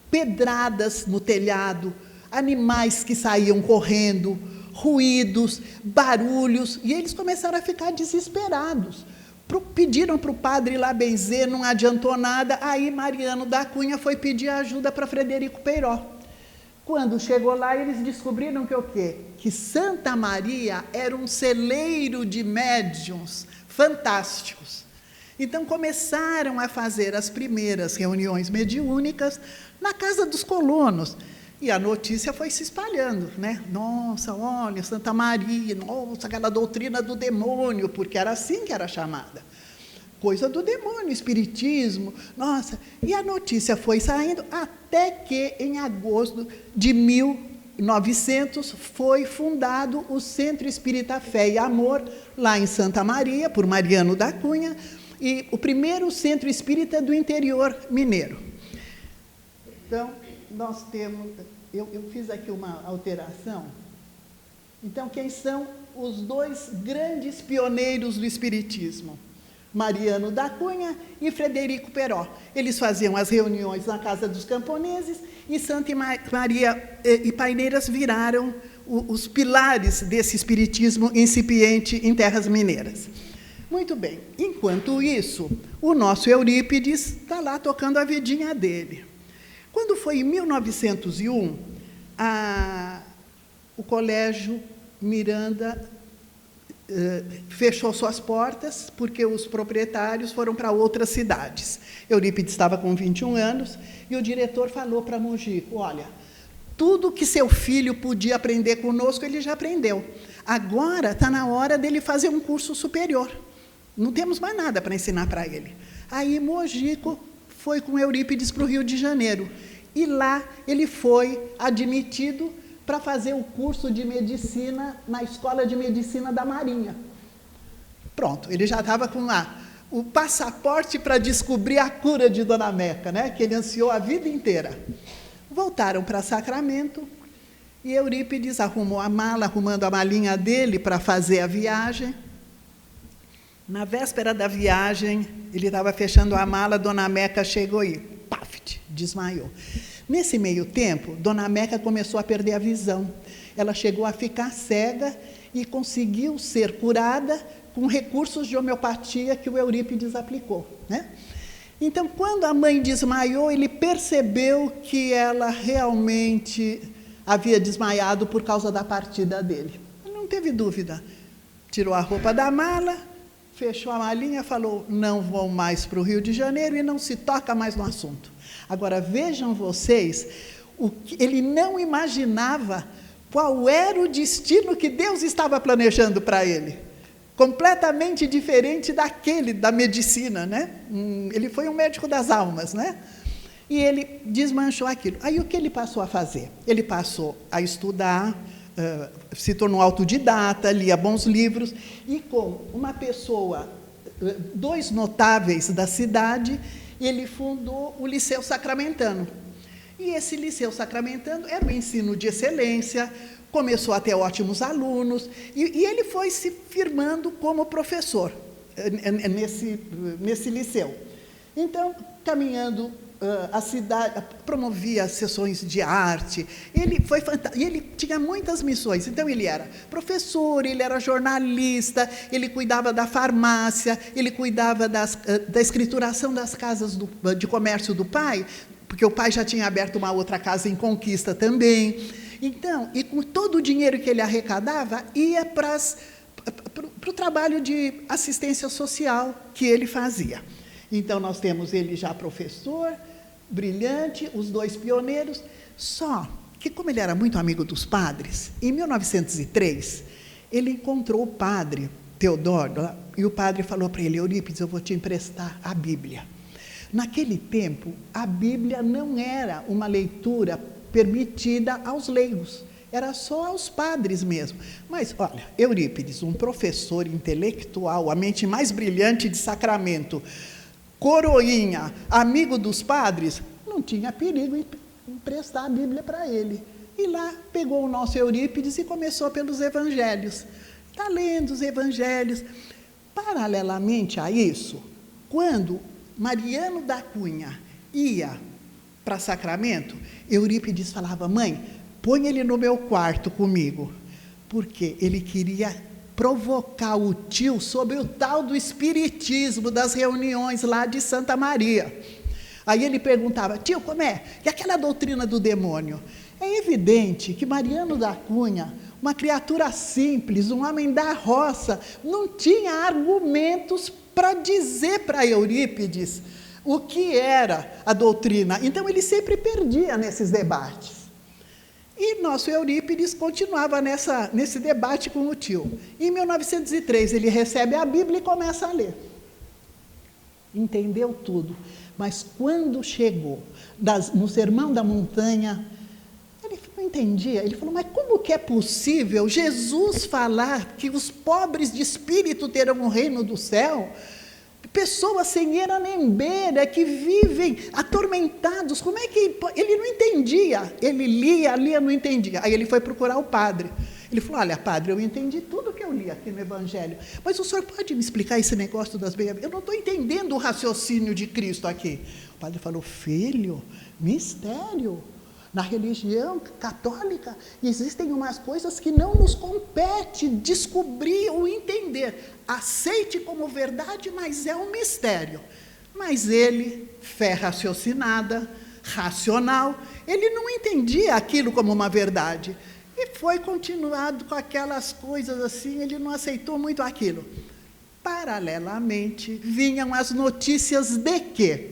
Pedradas no telhado, animais que saíam correndo, ruídos, barulhos, e eles começaram a ficar desesperados. Pediram para o padre lá benzer, não adiantou nada, aí Mariano da Cunha foi pedir ajuda para Frederico Peyrot. Quando chegou lá, eles descobriram que o quê? Que Santa Maria era um celeiro de médiuns fantásticos. Então, começaram a fazer as primeiras reuniões mediúnicas na casa dos colonos. E a notícia foi se espalhando, né? Nossa, olha, Santa Maria, nossa, aquela doutrina do demônio, porque era assim que era chamada. Coisa do demônio, espiritismo, nossa. E a notícia foi saindo até que, em agosto de 1900, foi fundado o Centro Espírita Fé e Amor, lá em Santa Maria, por Mariano da Cunha, e o primeiro centro espírita do interior mineiro. Então, nós temos, eu fiz aqui uma alteração. Então, quem são os dois grandes pioneiros do espiritismo? Mariano da Cunha e Frederico Peyrot. Eles faziam as reuniões na Casa dos Camponeses e Santa Maria e Paineiras viraram os pilares desse espiritismo incipiente em terras mineiras. Muito bem. Enquanto isso, o nosso Eurípides está lá tocando a vidinha dele. Quando foi em 1901, o Colégio Miranda fechou suas portas, porque os proprietários foram para outras cidades. Eurípides estava com 21 anos, e o diretor falou para Mojico: olha, tudo que seu filho podia aprender conosco, ele já aprendeu. Agora está na hora dele fazer um curso superior. Não temos mais nada para ensinar para ele. Aí Mojico foi com Eurípides para o Rio de Janeiro. E lá ele foi admitido para fazer o curso de medicina na Escola de Medicina da Marinha. Pronto, ele já estava com o passaporte para descobrir a cura de Dona Meca, né? Que ele ansiou a vida inteira. Voltaram para Sacramento e Eurípides arrumou a mala, arrumando a malinha dele para fazer a viagem. Na véspera da viagem, ele estava fechando a mala, Dona Meca chegou e paf, desmaiou. Nesse meio tempo, Dona Meca começou a perder a visão. Ela chegou a ficar cega e conseguiu ser curada com recursos de homeopatia que o Eurípides aplicou, né? Então, quando a mãe desmaiou, ele percebeu que ela realmente havia desmaiado por causa da partida dele. Ele não teve dúvida. Tirou a roupa da mala, fechou a malinha, falou, não vou mais para o Rio de Janeiro e não se toca mais no assunto. Agora, vejam vocês, ele não imaginava qual era o destino que Deus estava planejando para ele. Completamente diferente daquele da medicina, né? Ele foi um médico das almas, né? E ele desmanchou aquilo. Aí o que ele passou a fazer? Ele passou a estudar, se tornou autodidata, lia bons livros, e com uma pessoa, 2 notáveis da cidade, ele fundou o Liceu Sacramentano. E esse Liceu Sacramentano era um ensino de excelência, começou a ter ótimos alunos, e ele foi se firmando como professor nesse liceu. Então, caminhando a cidade, promovia sessões de arte, ele foi fantástico, e ele tinha muitas missões. Então, ele era professor, ele era jornalista, ele cuidava da farmácia, ele cuidava da escrituração das casas de comércio do pai, porque o pai já tinha aberto uma outra casa em Conquista também. Então, e com todo o dinheiro que ele arrecadava, ia para o trabalho de assistência social que ele fazia. Então, nós temos ele já professor, brilhante, os 2 pioneiros, só que, como ele era muito amigo dos padres, em 1903, ele encontrou o padre Teodoro, e o padre falou para ele, Eurípides, eu vou te emprestar a Bíblia. Naquele tempo, a Bíblia não era uma leitura permitida aos leigos, era só aos padres mesmo. Mas, olha, Eurípides, um professor intelectual, a mente mais brilhante de Sacramento, coroinha, amigo dos padres, não tinha perigo em emprestar a Bíblia para ele. E lá pegou o nosso Eurípides e começou pelos evangelhos. Está lendo os evangelhos. Paralelamente a isso, quando Mariano da Cunha ia para Sacramento, Eurípides falava, mãe, põe ele no meu quarto comigo, porque ele queria provocar o tio sobre o tal do espiritismo das reuniões lá de Santa Maria. Aí ele perguntava, tio, como é? E aquela doutrina do demônio? É evidente que Mariano da Cunha, uma criatura simples, um homem da roça, não tinha argumentos para dizer para Eurípides o que era a doutrina. Então, ele sempre perdia nesses debates. E nosso Eurípides continuava nesse debate com o tio. Em 1903, ele recebe a Bíblia e começa a ler. Entendeu tudo. Mas quando chegou no Sermão da Montanha, ele não entendia. Ele falou, mas como que é possível Jesus falar que os pobres de espírito terão o reino do céu? Pessoas sem eira nem beira, que vivem atormentados, como é que... Ele não entendia, ele lia, não entendia. Aí ele foi procurar o padre. Ele falou, olha, padre, eu entendi tudo que eu li aqui no Evangelho, mas o senhor pode me explicar esse negócio das bem-aventuranças? Eu não estou entendendo o raciocínio de Cristo aqui. O padre falou, filho, mistério. Na religião católica existem umas coisas que não nos compete descobrir ou entender. Aceite como verdade, mas é um mistério. Mas ele, fé raciocinada, racional, ele não entendia aquilo como uma verdade. E foi continuado com aquelas coisas assim, ele não aceitou muito aquilo. Paralelamente, vinham as notícias de que,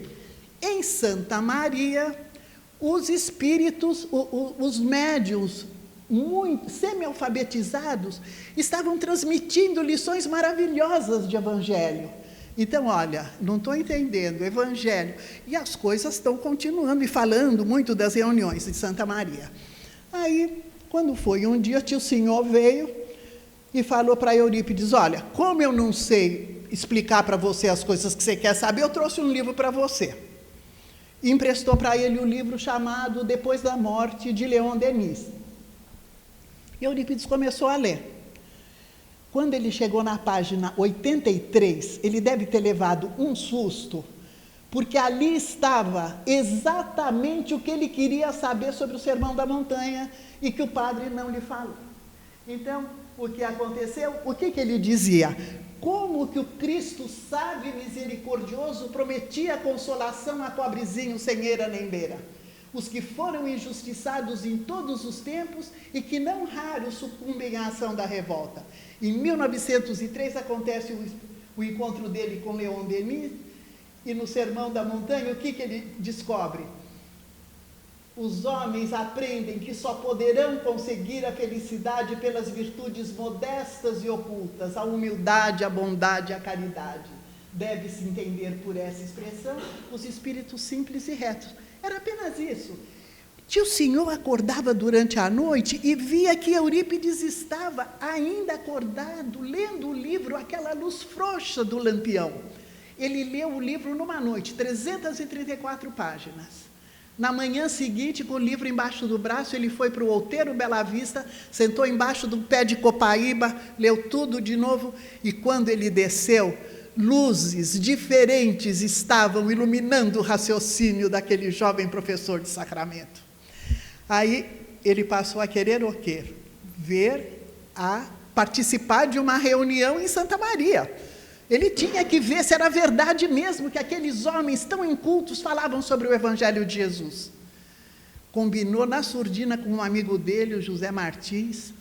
em Santa Maria, os espíritos, os médiuns, muito semi-alfabetizados, estavam transmitindo lições maravilhosas de Evangelho. Então, olha, não estou entendendo, Evangelho. E as coisas estão continuando e falando muito das reuniões de Santa Maria. Aí, quando foi um dia, o tio Senhor veio e falou para Eurípides, olha, como eu não sei explicar para você as coisas que você quer saber, eu trouxe um livro para você. E emprestou para ele o livro chamado Depois da Morte, de Leon Denis. E Eurípides começou a ler. Quando ele chegou na página 83, ele deve ter levado um susto, porque ali estava exatamente o que ele queria saber sobre o Sermão da Montanha e que o padre não lhe falou. Então, o que aconteceu? O que ele dizia? Como que o Cristo sábio e misericordioso prometia consolação a pobrezinhos sem eira nem beira? Os que foram injustiçados em todos os tempos e que não raro sucumbem à ação da revolta. Em 1903 acontece o encontro dele com Leon Denis, e no Sermão da Montanha, o que ele descobre? Os homens aprendem que só poderão conseguir a felicidade pelas virtudes modestas e ocultas, a humildade, a bondade, a caridade. Deve-se entender por essa expressão os espíritos simples e retos. Era apenas isso. Tio Senhor acordava durante a noite e via que Eurípides estava ainda acordado, lendo o livro, aquela luz frouxa do lampião. Ele leu o livro numa noite, 334 páginas. Na manhã seguinte, com o livro embaixo do braço, ele foi para o Outeiro Bela Vista, sentou embaixo do pé de copaíba, leu tudo de novo, e quando ele desceu, luzes diferentes estavam iluminando o raciocínio daquele jovem professor de Sacramento. Aí ele passou a querer o quê? Participar de uma reunião em Santa Maria. Ele tinha que ver se era verdade mesmo que aqueles homens tão incultos falavam sobre o Evangelho de Jesus. Combinou na surdina com um amigo dele, o José Martins.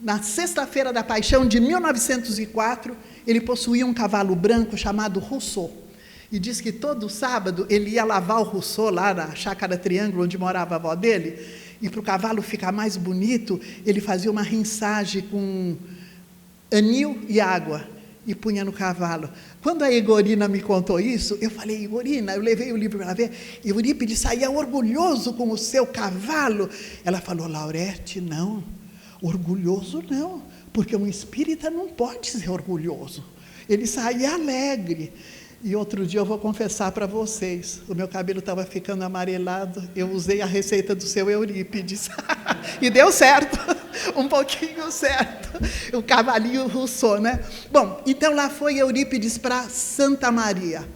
Na sexta-feira da Paixão de 1904, ele possuía um cavalo branco chamado Rousseau. E diz que todo sábado ele ia lavar o Rousseau lá na Chácara Triângulo, onde morava a avó dele, e para o cavalo ficar mais bonito, ele fazia uma rinçagem com anil e água, e punha no cavalo. Quando a Igorina me contou isso, eu falei, Igorina, eu levei o livro para ela ver, e Eurípides saía orgulhoso com o seu cavalo. Ela falou, Laurete, não, orgulhoso não, porque um espírita não pode ser orgulhoso. Ele saía alegre. E outro dia eu vou confessar para vocês, o meu cabelo estava ficando amarelado, eu usei a receita do seu Eurípides, e deu certo, um pouquinho certo, o cavalinho Rousseau, né? Bom, então lá foi Eurípides para Santa Maria.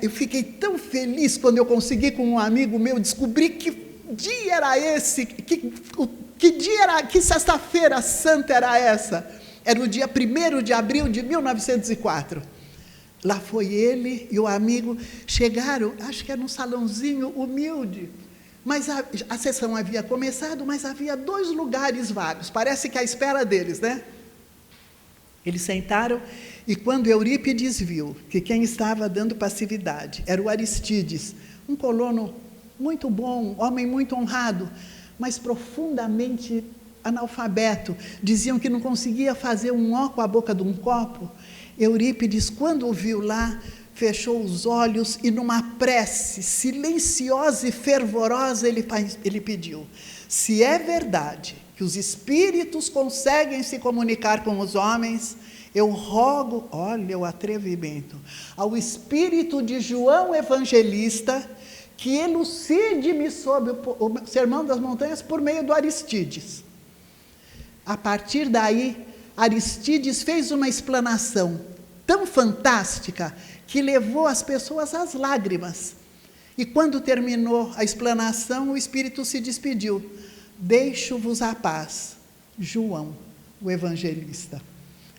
Eu fiquei tão feliz quando eu consegui com um amigo meu descobrir que dia era esse, que dia era, que sexta-feira santa era essa. Era o dia 1º de abril de 1904. Lá foi ele e o amigo, chegaram, acho que era num salãozinho humilde, mas a sessão havia começado, mas havia 2 lugares vagos, parece que à espera deles, né? Eles sentaram e quando Eurípides viu que quem estava dando passividade era o Aristides, um colono muito bom, homem muito honrado, mas profundamente analfabeto, diziam que não conseguia fazer um ó com a boca de um copo. Eurípides, quando o viu lá, fechou os olhos e numa prece silenciosa e fervorosa ele pediu, se é verdade que os espíritos conseguem se comunicar com os homens, eu rogo, olha o atrevimento, ao espírito de João Evangelista, que elucide-me sobre o Sermão das Montanhas por meio do Aristides. A partir daí, Aristides fez uma explanação tão fantástica que levou as pessoas às lágrimas. E quando terminou a explanação, o Espírito se despediu. Deixo-vos a paz, João, o evangelista.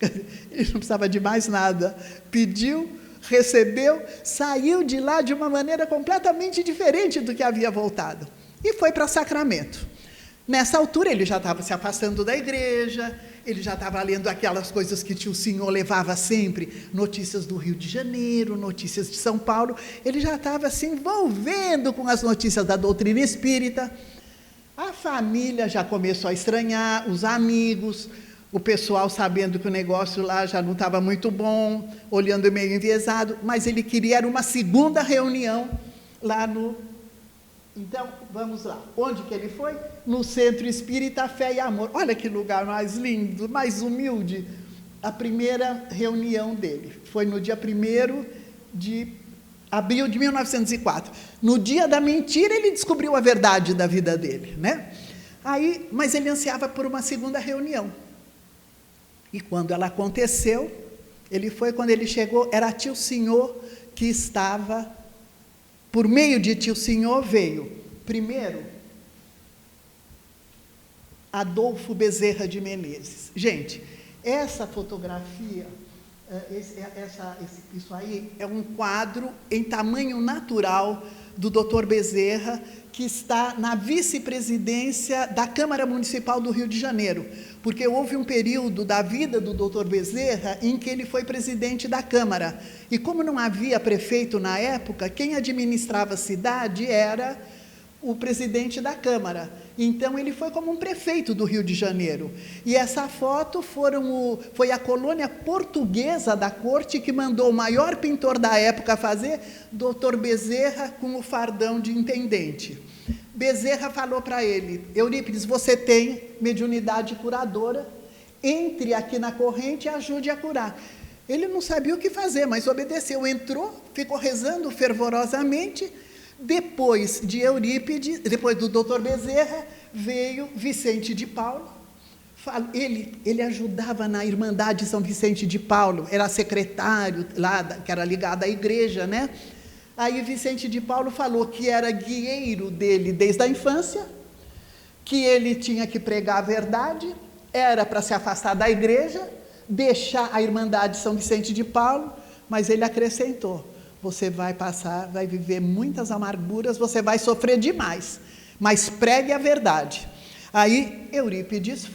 Ele não precisava de mais nada. Pediu, recebeu, saiu de lá de uma maneira completamente diferente do que havia voltado. E foi para Sacramento. Nessa altura, ele já estava se afastando da igreja, ele já estava lendo aquelas coisas que tio Senhor levava sempre, notícias do Rio de Janeiro, notícias de São Paulo, ele já estava se envolvendo com as notícias da doutrina espírita. A família já começou a estranhar, os amigos, o pessoal sabendo que o negócio lá já não estava muito bom, olhando meio enviesado, mas ele queria uma segunda reunião lá no... Então, vamos lá. Onde que ele foi? No Centro Espírita Fé e Amor. Olha que lugar mais lindo, mais humilde. a primeira reunião dele. Foi no dia 1º de abril de 1904. No dia da mentira, ele descobriu a verdade da vida dele, né? Aí, mas ele ansiava por uma segunda reunião. E quando ela aconteceu, quando ele chegou, era tio Senhor que estava, por meio de tio Senhor veio, primeiro, Adolfo Bezerra de Menezes. Gente, essa fotografia, isso aí é um quadro em tamanho natural do Dr. Bezerra, que está na vice-presidência da Câmara Municipal do Rio de Janeiro, porque houve um período da vida do Dr. Bezerra em que ele foi presidente da Câmara, e como não havia prefeito na época, quem administrava a cidade era o presidente da Câmara. Então, ele foi como um prefeito do Rio de Janeiro. E essa foto foi a colônia portuguesa da corte que mandou o maior pintor da época fazer, Dr. Bezerra, com o fardão de intendente. Bezerra falou para ele: Eurípides, você tem mediunidade curadora, entre aqui na corrente e ajude a curar. Ele não sabia o que fazer, mas obedeceu, entrou, ficou rezando fervorosamente. Depois de Eurípides, depois do Dr. Bezerra, veio Vicente de Paulo. Ele ajudava na Irmandade São Vicente de Paulo, era secretário lá, que era ligado à igreja, né? Aí Vicente de Paulo falou que era guieiro dele desde a infância, que ele tinha que pregar a verdade, era para se afastar da igreja, deixar a Irmandade São Vicente de Paulo, mas ele acrescentou: você vai viver muitas amarguras, você vai sofrer demais, mas pregue a verdade. Aí Eurípides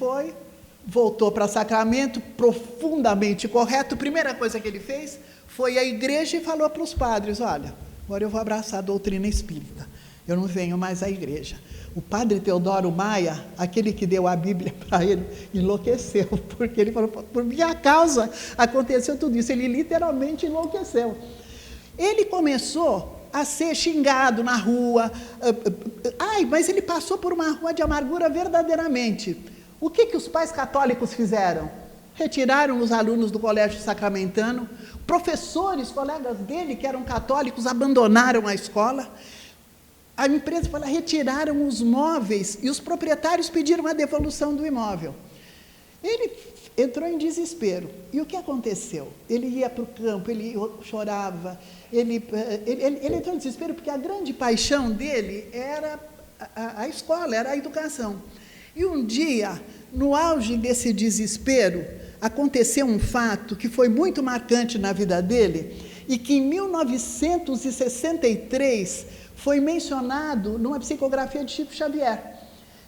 voltou para Sacramento, profundamente correto. A primeira coisa que ele fez foi à igreja e falou para os padres: olha, agora eu vou abraçar a doutrina espírita, eu não venho mais à igreja. O padre Teodoro Maia, aquele que deu a Bíblia para ele, enlouqueceu, porque ele falou: por minha causa aconteceu tudo isso. Ele literalmente enlouqueceu. Ele começou a ser xingado na rua. Mas ele passou por uma rua de amargura verdadeiramente. O que os pais católicos fizeram? Retiraram os alunos do colégio sacramentano, professores, colegas dele que eram católicos, abandonaram a escola. A empresa retiraram os móveis e os proprietários pediram a devolução do imóvel. Ele entrou em desespero. E o que aconteceu? Ele ia para o campo, ele chorava, ele entrou em desespero porque a grande paixão dele era a escola, era a educação. E um dia, no auge desse desespero, aconteceu um fato que foi muito marcante na vida dele e que em 1963 foi mencionado numa psicografia de Chico Xavier.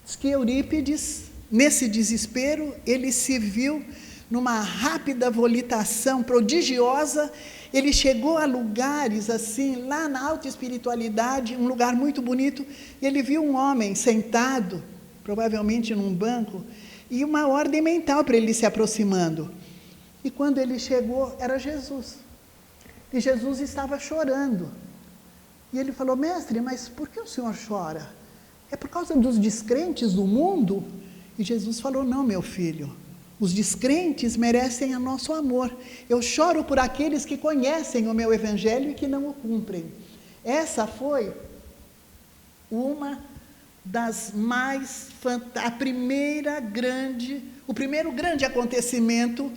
Diz que Eurípides, nesse desespero, ele se viu numa rápida volitação prodigiosa. Ele chegou a lugares assim, lá na alta espiritualidade, um lugar muito bonito, e ele viu um homem sentado, provavelmente num banco, e uma ordem mental para ele se aproximando. E quando ele chegou, era Jesus. E Jesus estava chorando. E ele falou: mestre, mas por que o senhor chora? É por causa dos descrentes do mundo? E Jesus falou: não, meu filho, os descrentes merecem o nosso amor. Eu choro por aqueles que conhecem o meu evangelho e que não o cumprem. Essa foi uma das o primeiro grande acontecimento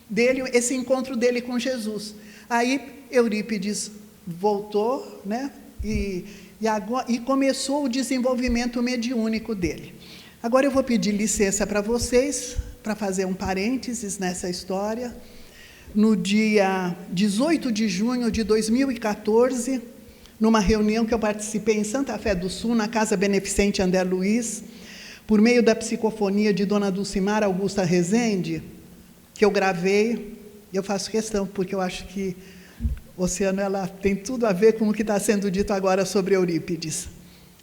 dele, esse encontro dele com Jesus. Aí Eurípides voltou, né? E começou o desenvolvimento mediúnico dele. Agora eu vou pedir licença para vocês, para fazer um parênteses nessa história. No dia 18 de junho de 2014, numa reunião que eu participei em Santa Fé do Sul, na Casa Beneficente André Luiz, por meio da psicofonia de Dona Dulcimar Augusta Rezende, que eu gravei, eu faço questão, porque eu acho que Oceano, ela tem tudo a ver com o que está sendo dito agora sobre Eurípides.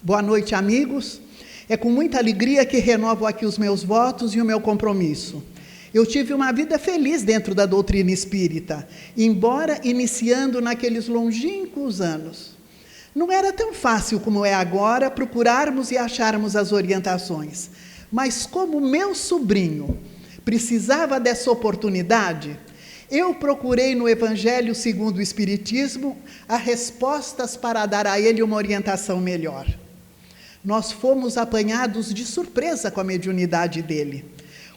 Boa noite, amigos. É com muita alegria que renovo aqui os meus votos e o meu compromisso. Eu tive uma vida feliz dentro da doutrina espírita, embora iniciando naqueles longínquos anos. Não era tão fácil como é agora procurarmos e acharmos as orientações, mas como meu sobrinho precisava dessa oportunidade, eu procurei no Evangelho segundo o Espiritismo as respostas para dar a ele uma orientação melhor. Nós fomos apanhados de surpresa com a mediunidade dele.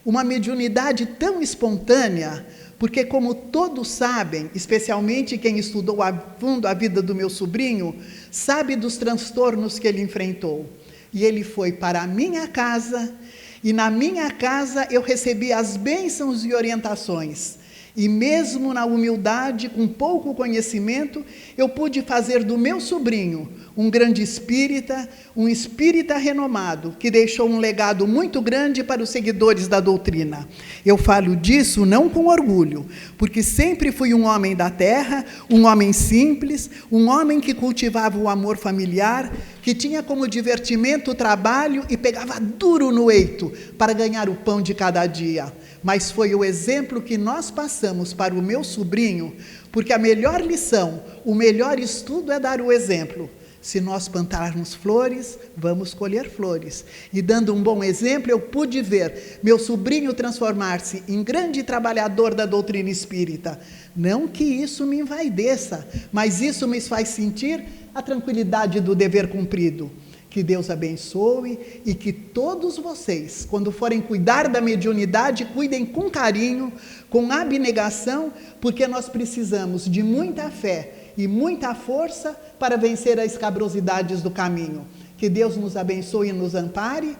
Uma mediunidade tão espontânea, porque, como todos sabem, especialmente quem estudou a fundo a vida do meu sobrinho, sabe dos transtornos que ele enfrentou. E ele foi para a minha casa, e na minha casa eu recebi as bênçãos e orientações. E mesmo na humildade, com pouco conhecimento, eu pude fazer do meu sobrinho um grande espírita, um espírita renomado, que deixou um legado muito grande para os seguidores da doutrina. Eu falo disso não com orgulho, porque sempre fui um homem da terra, um homem simples, um homem que cultivava o amor familiar, que tinha como divertimento o trabalho e pegava duro no eito para ganhar o pão de cada dia. Mas foi o exemplo que nós passamos para o meu sobrinho, porque a melhor lição, o melhor estudo é dar o exemplo. Se nós plantarmos flores, vamos colher flores. E dando um bom exemplo, eu pude ver meu sobrinho transformar-se em grande trabalhador da doutrina espírita. Não que isso me envaideça, mas isso me faz sentir a tranquilidade do dever cumprido. Que Deus abençoe e que todos vocês, quando forem cuidar da mediunidade, cuidem com carinho, com abnegação, porque nós precisamos de muita fé e muita força para vencer as escabrosidades do caminho. Que Deus nos abençoe e nos ampare.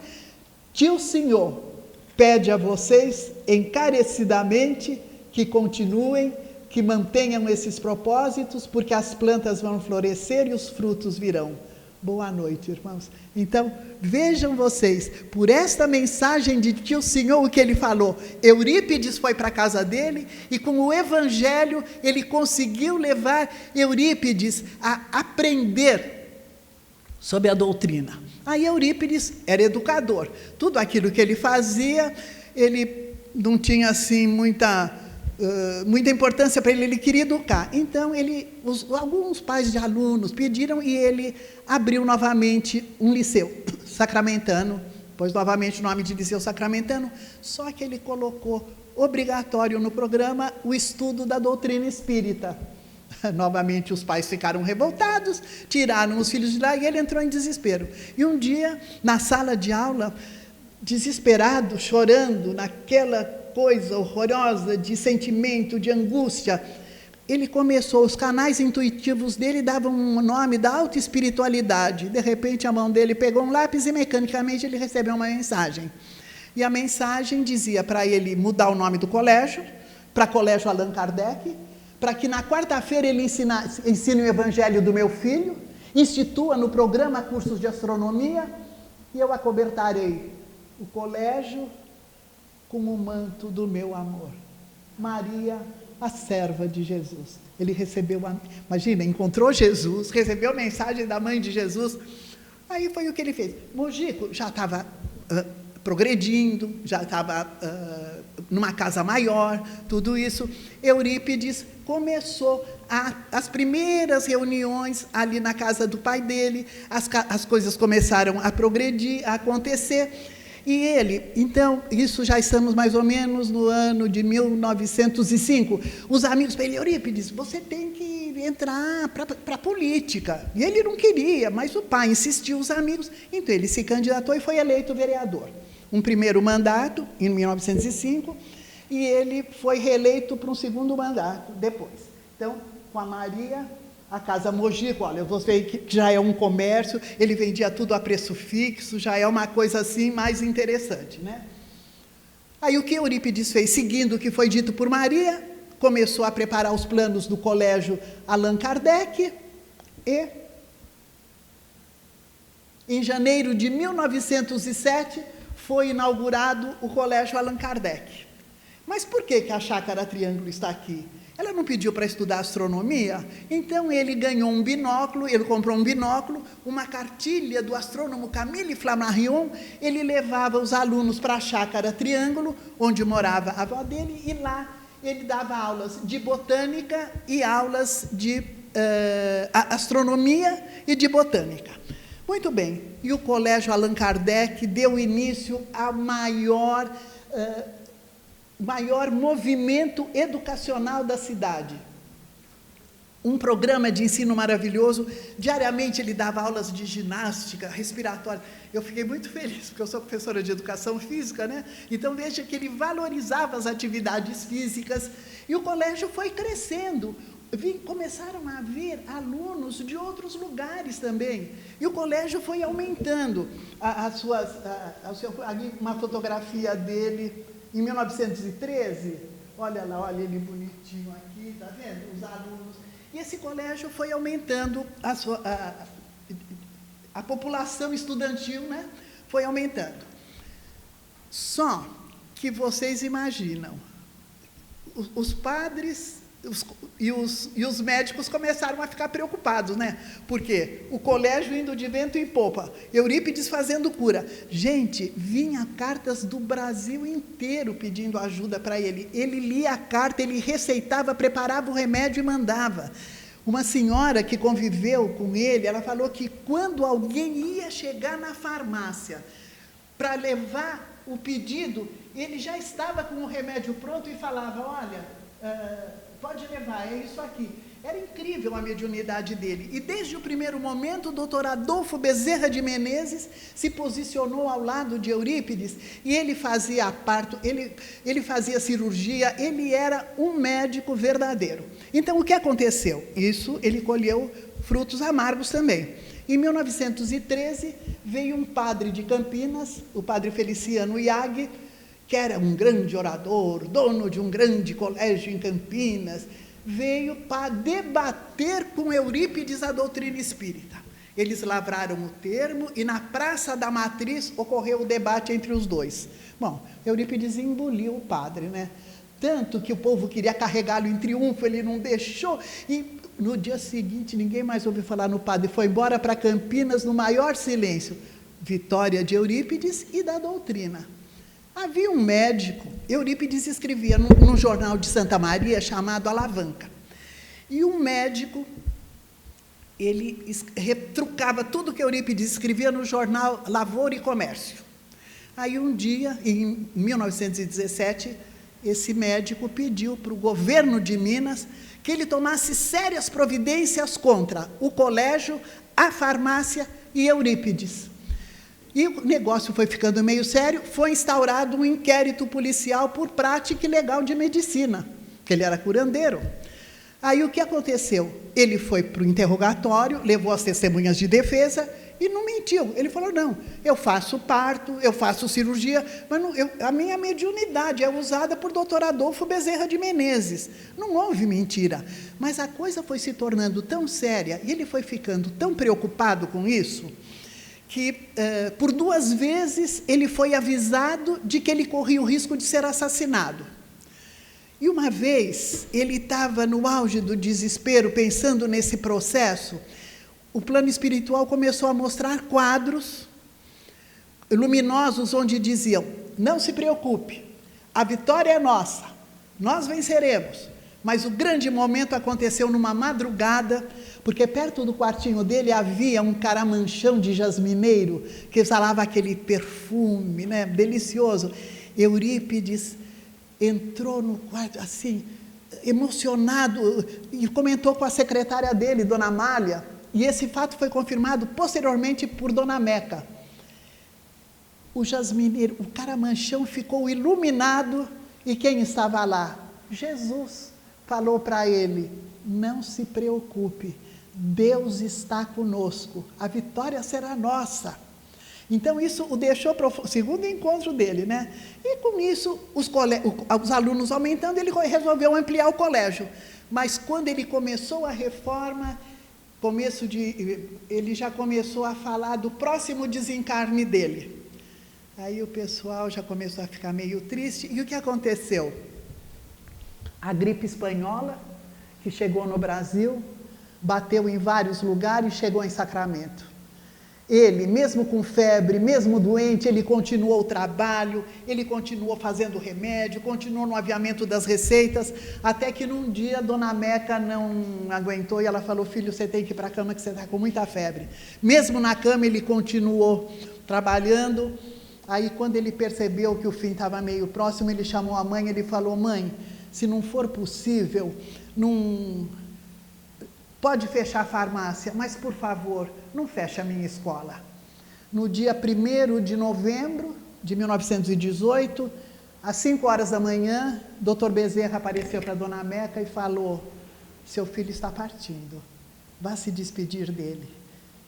Tio Senhor pede a vocês encarecidamente que continuem, que mantenham esses propósitos, porque as plantas vão florescer e os frutos virão. Boa noite, irmãos. Então, vejam vocês, por esta mensagem de que o Senhor, o que ele falou, Eurípides foi para a casa dele, e com o Evangelho, ele conseguiu levar Eurípides a aprender sobre a doutrina. Aí Eurípides era educador. Tudo aquilo que ele fazia, ele não tinha assim muita importância para ele, ele queria educar. Então, alguns pais de alunos pediram e ele abriu novamente um liceu sacramentano, pôs novamente o nome de liceu sacramentano, só que ele colocou obrigatório no programa o estudo da doutrina espírita. Novamente os pais ficaram revoltados, tiraram os filhos de lá e ele entrou em desespero. E um dia, na sala de aula, desesperado, chorando, naquela coisa horrorosa de sentimento, de angústia, ele começou, os canais intuitivos dele davam um nome da autoespiritualidade. De repente a mão dele pegou um lápis e mecanicamente ele recebeu uma mensagem. E a mensagem dizia para ele mudar o nome do colégio, para Colégio Allan Kardec, para que na quarta-feira ele ensine o Evangelho do meu filho, institua no programa cursos de astronomia, e eu acobertarei o colégio com o manto do meu amor. Maria, a serva de Jesus. Ele recebeu, imagina, encontrou Jesus, recebeu a mensagem da mãe de Jesus. Aí foi o que ele fez. Mojico já estava progredindo, já estava numa casa maior, tudo isso. Eurípides começou as primeiras reuniões ali na casa do pai dele, as coisas começaram a progredir, a acontecer. E ele, então, isso já estamos mais ou menos no ano de 1905, os amigos para ele, Eurípides, você tem que entrar para a política. E ele não queria, mas o pai insistiu, os amigos, então ele se candidatou e foi eleito vereador. Um primeiro mandato, em 1905, e ele foi reeleito para um segundo mandato depois. Então, com a Maria, a Casa Mojico, olha, você que já é um comércio, ele vendia tudo a preço fixo, já é uma coisa assim mais interessante, né? Aí o que Eurípides fez, seguindo o que foi dito por Maria, começou a preparar os planos do colégio Allan Kardec e, em janeiro de 1907, foi inaugurado o colégio Allan Kardec. Mas por que a Chácara Triângulo está aqui? Ela não pediu para estudar astronomia? Então ele ganhou um binóculo, ele comprou um binóculo, uma cartilha do astrônomo Camille Flammarion, ele levava os alunos para a Chácara Triângulo, onde morava a avó dele, e lá ele dava aulas de botânica e aulas de astronomia e de botânica. Muito bem, e o Colégio Allan Kardec deu início à maior maior movimento educacional da cidade. Um programa de ensino maravilhoso. Diariamente ele dava aulas de ginástica respiratória. Eu fiquei muito feliz, porque eu sou professora de educação física, né? Então veja que ele valorizava as atividades físicas, e o colégio foi crescendo. Começaram a vir alunos de outros lugares também, e o colégio foi aumentando. Ali uma fotografia dele em 1913, olha lá, olha ele bonitinho aqui, está vendo? Os alunos. E esse colégio foi aumentando, a população estudantil, né, foi aumentando. Só que vocês imaginam, os padres e os médicos começaram a ficar preocupados, né? Porque o colégio indo de vento em popa, Eurípides fazendo cura. Gente, vinha cartas do Brasil inteiro pedindo ajuda para ele. Ele lia a carta, ele receitava, preparava o remédio e mandava. Uma senhora que conviveu com ele, ela falou que quando alguém ia chegar na farmácia para levar o pedido, ele já estava com o remédio pronto e falava, olha, pode levar, é isso aqui. Era incrível a mediunidade dele. E desde o primeiro momento, o doutor Adolfo Bezerra de Menezes se posicionou ao lado de Eurípides, e ele fazia parto, ele fazia cirurgia, ele era um médico verdadeiro. Então, o que aconteceu? Isso, ele colheu frutos amargos também. Em 1913, veio um padre de Campinas, o padre Feliciano Iag, que era um grande orador, dono de um grande colégio em Campinas, veio para debater com Eurípides a doutrina espírita. Eles lavraram o termo e na Praça da Matriz ocorreu o debate entre os dois. Bom, Eurípides engoliu o padre, né? Tanto que o povo queria carregá-lo em triunfo, ele não deixou, e no dia seguinte ninguém mais ouviu falar no padre, foi embora para Campinas no maior silêncio. Vitória de Eurípides e da doutrina. Havia um médico, Eurípides escrevia num jornal de Santa Maria chamado Alavanca. E um médico, ele retrucava tudo que Eurípides escrevia no jornal Lavoura e Comércio. Aí um dia, em 1917, esse médico pediu para o governo de Minas que ele tomasse sérias providências contra o colégio, a farmácia e Eurípides. E o negócio foi ficando meio sério, foi instaurado um inquérito policial por prática ilegal de medicina, que ele era curandeiro. Aí o que aconteceu? Ele foi para o interrogatório, levou as testemunhas de defesa e não mentiu. Ele falou, não, eu faço parto, eu faço cirurgia, mas não, a minha mediunidade é usada por doutor Adolfo Bezerra de Menezes. Não houve mentira. Mas a coisa foi se tornando tão séria, e ele foi ficando tão preocupado com isso, que por 2 vezes ele foi avisado de que ele corria o risco de ser assassinado. E uma vez, ele estava no auge do desespero, pensando nesse processo, o plano espiritual começou a mostrar quadros luminosos onde diziam, não se preocupe, a vitória é nossa, nós venceremos. Mas o grande momento aconteceu numa madrugada, porque perto do quartinho dele havia um caramanchão de jasmineiro, que exalava aquele perfume, né, delicioso. Eurípides entrou no quarto, assim, emocionado, e comentou com a secretária dele, Dona Amália, e esse fato foi confirmado posteriormente por Dona Meca. O jasmineiro, o caramanchão ficou iluminado, e quem estava lá? Jesus. Falou para ele, não se preocupe, Deus está conosco, a vitória será nossa. Então, isso o deixou para o segundo encontro dele, né? E com isso, os alunos aumentando, ele resolveu ampliar o colégio. Mas quando ele começou a reforma, ele já começou a falar do próximo desencarne dele. Aí o pessoal já começou a ficar meio triste. E o que aconteceu? A gripe espanhola, que chegou no Brasil, bateu em vários lugares e chegou em Sacramento. Ele, mesmo com febre, mesmo doente, ele continuou o trabalho, ele continuou fazendo remédio, continuou no aviamento das receitas, até que num dia a Dona Meca não aguentou e ela falou, filho, você tem que ir para a cama que você está com muita febre. Mesmo na cama ele continuou trabalhando, Aí, quando ele percebeu que o fim estava meio próximo, ele chamou a mãe, ele falou: mãe, se não for possível, não pode fechar a farmácia, mas, por favor, não feche a minha escola. No dia 1º de novembro de 1918, às 5 horas da manhã, Dr. Bezerra apareceu para a dona Meca e falou: seu filho está partindo, vá se despedir dele.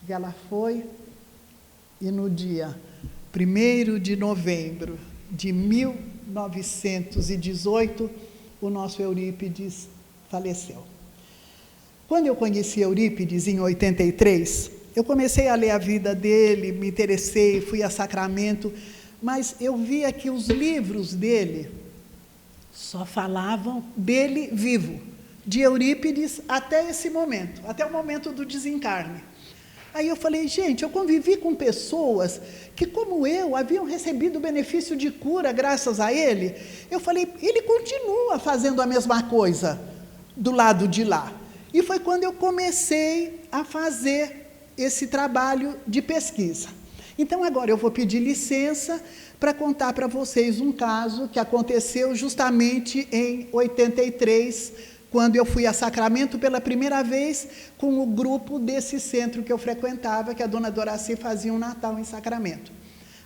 E ela foi, e no dia 1º de novembro de 1918, o nosso Eurípides faleceu. Quando eu conheci Eurípides, em 83, eu comecei a ler a vida dele, me interessei, fui a Sacramento, mas eu via que os livros dele só falavam dele vivo, de Eurípides até esse momento, até o momento do desencarne. Aí eu falei: gente, eu convivi com pessoas que, como eu, haviam recebido o benefício de cura graças a ele. Eu falei: ele continua fazendo a mesma coisa do lado de lá. E foi quando eu comecei a fazer esse trabalho de pesquisa. Então, agora eu vou pedir licença para contar para vocês um caso que aconteceu justamente em 83, quando eu fui a Sacramento pela primeira vez com o grupo desse centro que eu frequentava, que a dona Doraci fazia um Natal em Sacramento.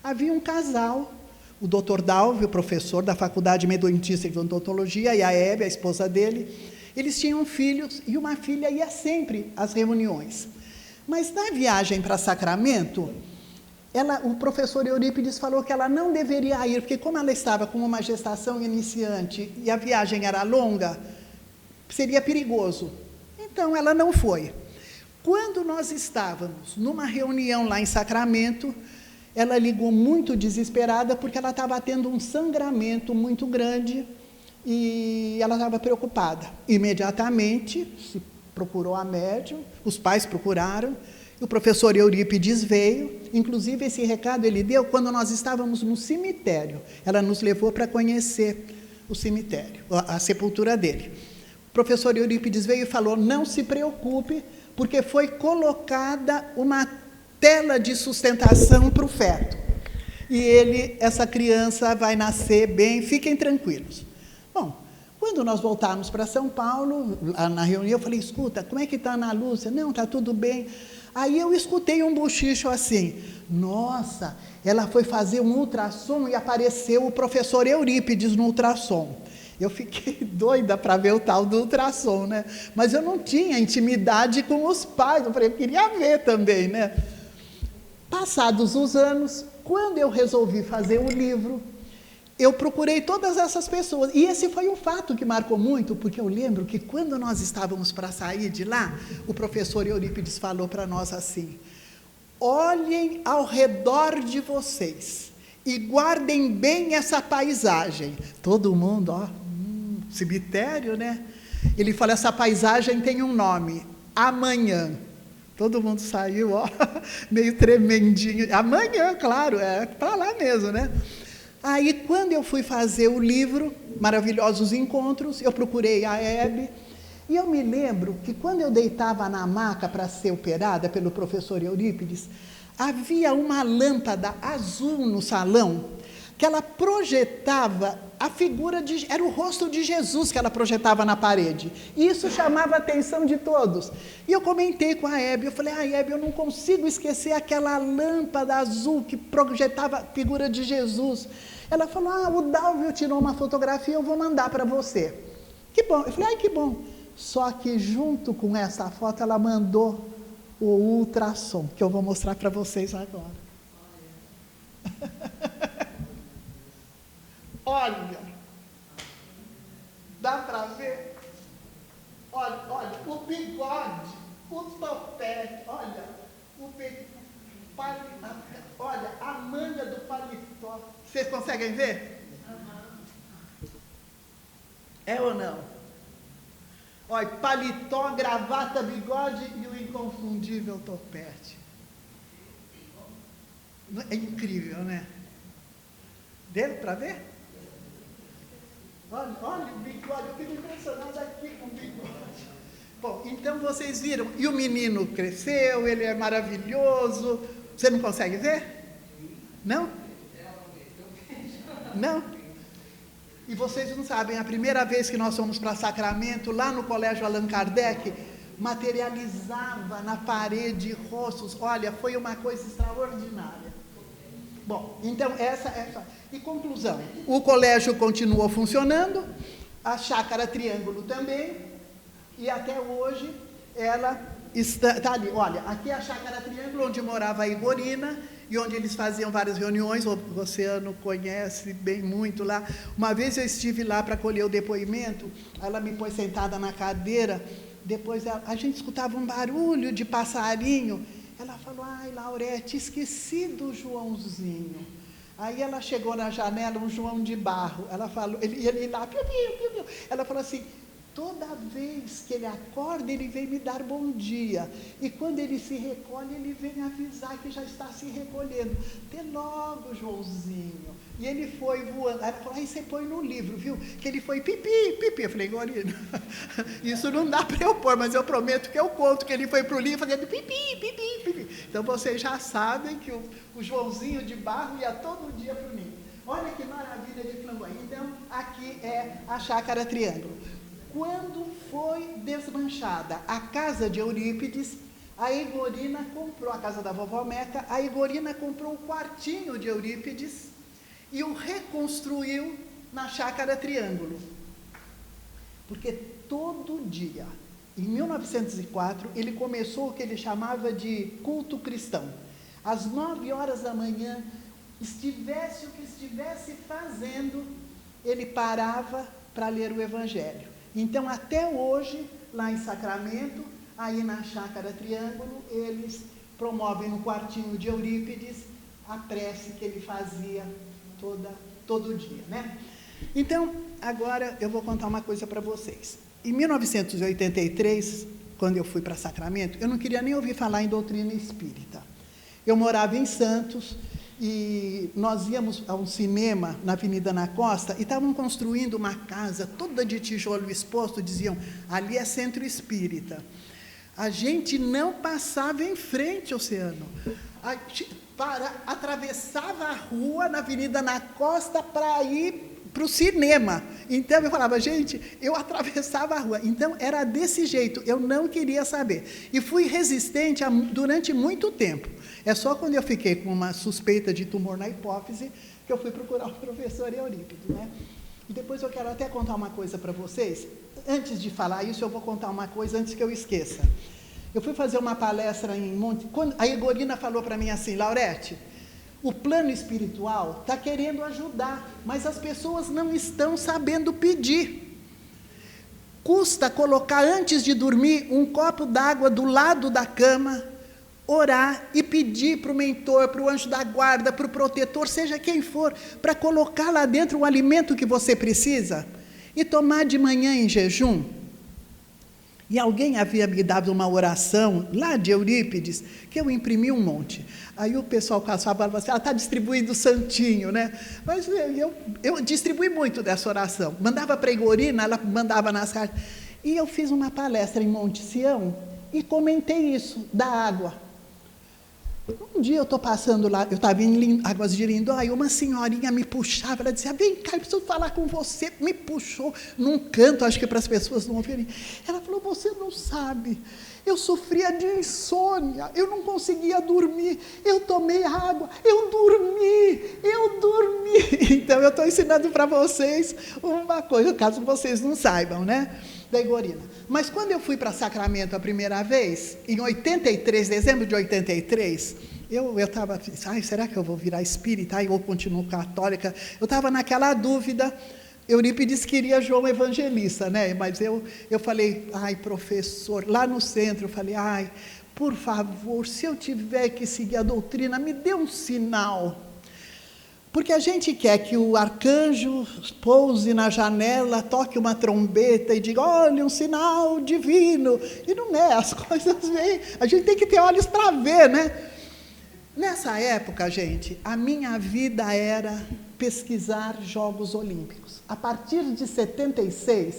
Havia um casal, o Dr. Dalvio, professor da Faculdade Metodista de Odontologia, e a Hebe, a esposa dele. Eles tinham filhos e uma filha ia sempre às reuniões. Mas na viagem para Sacramento, o professor Eurípides falou que ela não deveria ir, porque como ela estava com uma gestação iniciante e a viagem era longa, seria perigoso. Então, ela não foi. Quando nós estávamos numa reunião lá em Sacramento, ela ligou muito desesperada, porque ela estava tendo um sangramento muito grande e ela estava preocupada. Imediatamente, se procurou a médium, os pais procuraram, e o professor Eurípides veio. Inclusive, esse recado ele deu quando nós estávamos no cemitério. Ela nos levou para conhecer o cemitério, a sepultura dele. O professor Eurípides veio e falou: não se preocupe, porque foi colocada uma tela de sustentação para o feto. E essa criança vai nascer bem, fiquem tranquilos. Bom, quando nós voltarmos para São Paulo, na reunião, eu falei: escuta, como é que está a Ana Lúcia? Não, está tudo bem. Aí eu escutei um bochicho assim: nossa, ela foi fazer um ultrassom e apareceu o professor Eurípides no ultrassom. Eu fiquei doida para ver o tal do ultrassom, né? Mas eu não tinha intimidade com os pais, eu falei: eu queria ver também, né? Passados os anos, quando eu resolvi fazer o livro, eu procurei todas essas pessoas, e esse foi um fato que marcou muito, porque eu lembro que quando nós estávamos para sair de lá, o professor Eurípides falou para nós assim: olhem ao redor de vocês e guardem bem essa paisagem. Todo mundo, ó, cemitério, né? Ele falou: essa paisagem tem um nome, amanhã. Todo mundo saiu, ó, meio tremendinho. Amanhã, claro, é para lá mesmo, né? Aí, quando eu fui fazer o livro, Maravilhosos Encontros, eu procurei a Hebe, e eu me lembro que quando eu deitava na maca para ser operada pelo professor Eurípides, havia uma lâmpada azul no salão, que ela projetava a figura era o rosto de Jesus que ela projetava na parede. E isso chamava a atenção de todos. E eu comentei com a Hebe, eu falei: Hebe, eu não consigo esquecer aquela lâmpada azul que projetava a figura de Jesus. Ela falou: o Dalvio tirou uma fotografia, eu vou mandar para você. Que bom. Eu falei: que bom. Só que junto com essa foto, ela mandou o ultrassom, que eu vou mostrar para vocês agora. Olha, dá para ver? Olha, o bigode, o topete, olha, olha, a manga do paletó. Vocês conseguem ver? É ou não? Olha, paletó, gravata, bigode e o inconfundível topete. É incrível, né? Deu para ver? Olha o bigode, eu fico impressionado aqui com o bigode. Bom, então vocês viram, e o menino cresceu, ele é maravilhoso. Você não consegue ver? Não? Não? E vocês não sabem, a primeira vez que nós fomos para Sacramento, lá no Colégio Allan Kardec, materializava na parede rostos. Olha, foi uma coisa extraordinária. Bom, então essa é a... E conclusão, o colégio continuou funcionando, a Chácara Triângulo também, e até hoje ela está ali. Olha, aqui é a Chácara Triângulo, onde morava a Igorina, e onde eles faziam várias reuniões. O Oceano conhece bem muito lá. Uma vez eu estive lá para colher o depoimento, ela me pôs sentada na cadeira, depois a gente escutava um barulho de passarinho, ela falou: ai, Laurete, esqueci do Joãozinho. Aí ela chegou na janela, um João de barro, ela falou, ele lá, piu, piu, piu, piu. Ela falou assim: toda vez que ele acorda, ele vem me dar bom dia. E quando ele se recolhe, ele vem avisar que já está se recolhendo. Até logo, Joãozinho. E ele foi voando. Ela falou: aí você põe no livro, viu? Que ele foi pipi, pipi. Eu falei: Gorina, isso não dá para eu pôr, mas eu prometo que eu conto que ele foi para o livro fazendo pipi, pipi, pipi. Então vocês já sabem que o Joãozinho de barro ia todo dia para o ninho. Olha que maravilha de flamboyante. Então, aqui é a Chácara Triângulo. Quando foi desmanchada a casa de Eurípides, a Igorina comprou a casa da vovó Meca, a Igorina comprou o quartinho de Eurípides e o reconstruiu na Chácara Triângulo. Porque todo dia, em 1904, ele começou o que ele chamava de culto cristão. Às 9 horas da manhã, estivesse o que estivesse fazendo, ele parava para ler o Evangelho. Então, até hoje, lá em Sacramento, aí na Chácara Triângulo, eles promovem no quartinho de Eurípides a prece que ele fazia todo dia, né? Então, agora eu vou contar uma coisa para vocês. Em 1983, quando eu fui para Sacramento, eu não queria nem ouvir falar em doutrina espírita. Eu morava em Santos e nós íamos a um cinema na Avenida na Costa e estavam construindo uma casa toda de tijolo exposto, diziam: ali é centro espírita. A gente não passava em frente, Oceano. Atravessava a rua na Avenida na Costa para ir para o cinema. Então eu falava: gente, eu atravessava a rua. Então era desse jeito, eu não queria saber. E fui resistente durante muito tempo. É só quando eu fiquei com uma suspeita de tumor na hipófise que eu fui procurar o professor Eurípides, né? E depois eu quero até contar uma coisa para vocês. Antes de falar isso, eu vou contar uma coisa antes que eu esqueça. Eu fui fazer uma palestra em Monte... Quando a Igorina falou para mim assim: Laurete, o plano espiritual está querendo ajudar, mas as pessoas não estão sabendo pedir. Custa colocar antes de dormir um copo d'água do lado da cama, orar e pedir para o mentor, para o anjo da guarda, para o protetor, seja quem for, para colocar lá dentro o alimento que você precisa e tomar de manhã em jejum. E alguém havia me dado uma oração lá de Eurípides, que eu imprimi um monte. Aí o pessoal falava assim: ela está distribuindo santinho, né? Mas eu distribuí muito dessa oração. Mandava para a Igorina, ela mandava nas cartas. E eu fiz uma palestra em Monte Sião e comentei isso, da água. Um dia eu estou passando lá, eu estava em Águas de Lindóia, uma senhorinha me puxava, ela dizia: vem cá, eu preciso falar com você. Me puxou num canto, acho que para as pessoas não ouvirem. Ela falou: você não sabe, eu sofria de insônia, eu não conseguia dormir, eu tomei água, eu dormi. Então eu estou ensinando para vocês uma coisa, caso vocês não saibam, né? Da Igorina. Mas quando eu fui para Sacramento a primeira vez, em 83, dezembro de 83, eu estava assim: será que eu vou virar espírita? Ou continuo católica? Eu estava naquela dúvida. Eurípides queria João Evangelista, né? Mas eu falei: professor, lá no centro, eu falei: por favor, se eu tiver que seguir a doutrina, me dê um sinal. Porque a gente quer que o arcanjo pouse na janela, toque uma trombeta e diga: olha, um sinal divino. E não é, as coisas vêm, a gente tem que ter olhos para ver, né? Nessa época, gente, a minha vida era pesquisar Jogos Olímpicos. A partir de 76,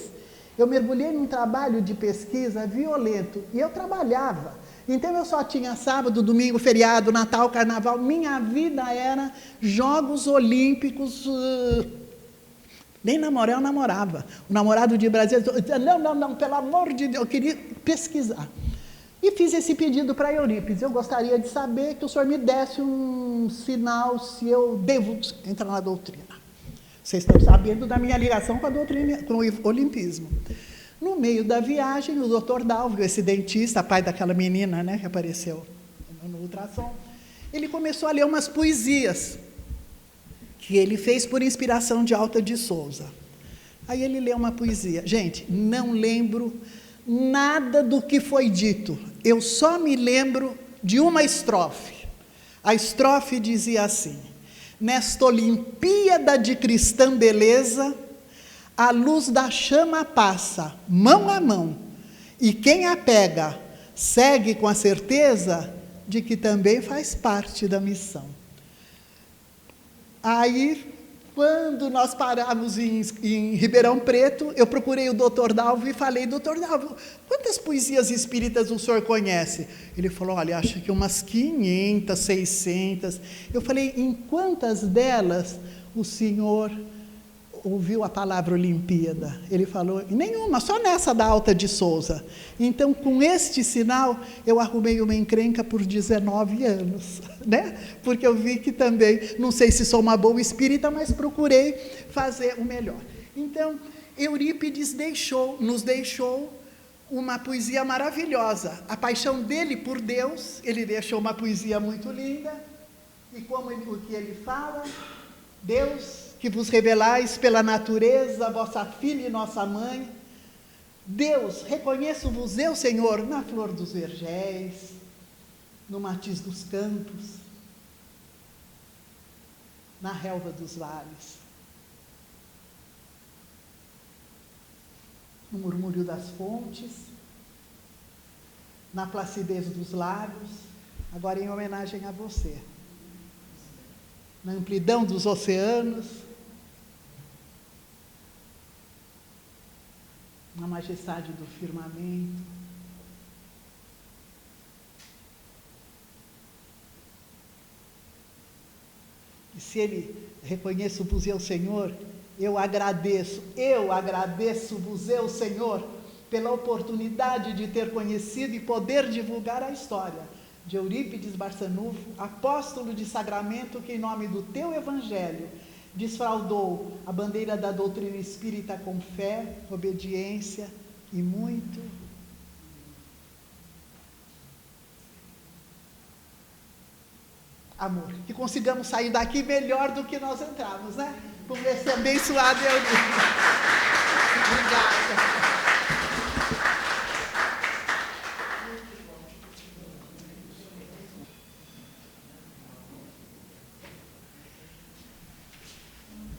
eu mergulhei num trabalho de pesquisa violento, e eu trabalhava. Então eu só tinha sábado, domingo, feriado, Natal, Carnaval. Minha vida era Jogos Olímpicos. Nem namorar eu namorava. O namorado de Brasília disse, não, pelo amor de Deus, eu queria pesquisar. E fiz esse pedido para Eurípides. Eu gostaria de saber que o senhor me desse um sinal se eu devo entrar na doutrina. Vocês estão sabendo da minha ligação com a doutrina, com o olimpismo. No meio da viagem, o doutor Dalvio, esse dentista, pai daquela menina, né, que apareceu no ultrassom, ele começou a ler umas poesias que ele fez por inspiração de Alta de Souza. Aí ele leu uma poesia. Gente, não lembro nada do que foi dito. Eu só me lembro de uma estrofe. A estrofe dizia assim: nesta Olimpíada de cristã beleza, a luz da chama passa, mão a mão, e quem a pega, segue com a certeza de que também faz parte da missão. Aí, quando nós paramos em Ribeirão Preto, eu procurei o doutor Dalvio e falei, doutor Dalvio, quantas poesias espíritas o senhor conhece? Ele falou, olha, acho que umas 500, 600. Eu falei, em quantas delas o senhor ouviu a palavra Olimpíada? Ele falou, nenhuma, só nessa da Alta de Souza. Então, com este sinal, eu arrumei uma encrenca por 19 anos, né? Porque eu vi que também, não sei se sou uma boa espírita, mas procurei fazer o melhor. Então, Eurípides nos deixou uma poesia maravilhosa. A paixão dele por Deus, ele deixou uma poesia muito linda, e como o que ele fala, Deus, que vos revelais pela natureza, vossa filha e nossa mãe. Deus, reconheço-vos eu, Senhor, na flor dos vergéis, no matiz dos campos, na relva dos vales, no murmúrio das fontes, na placidez dos lábios, agora em homenagem a você, na amplidão dos oceanos, na majestade do firmamento, e se ele reconheço-vos eu, Senhor, eu agradeço-vos eu, Senhor, pela oportunidade de ter conhecido e poder divulgar a história de Eurípides Barçanufo, apóstolo de sagramento que, em nome do teu evangelho, desfraldou a bandeira da doutrina espírita com fé, obediência e muito amor. Que consigamos sair daqui melhor do que nós entramos, né? Com esse abençoado Eurípides. Obrigada.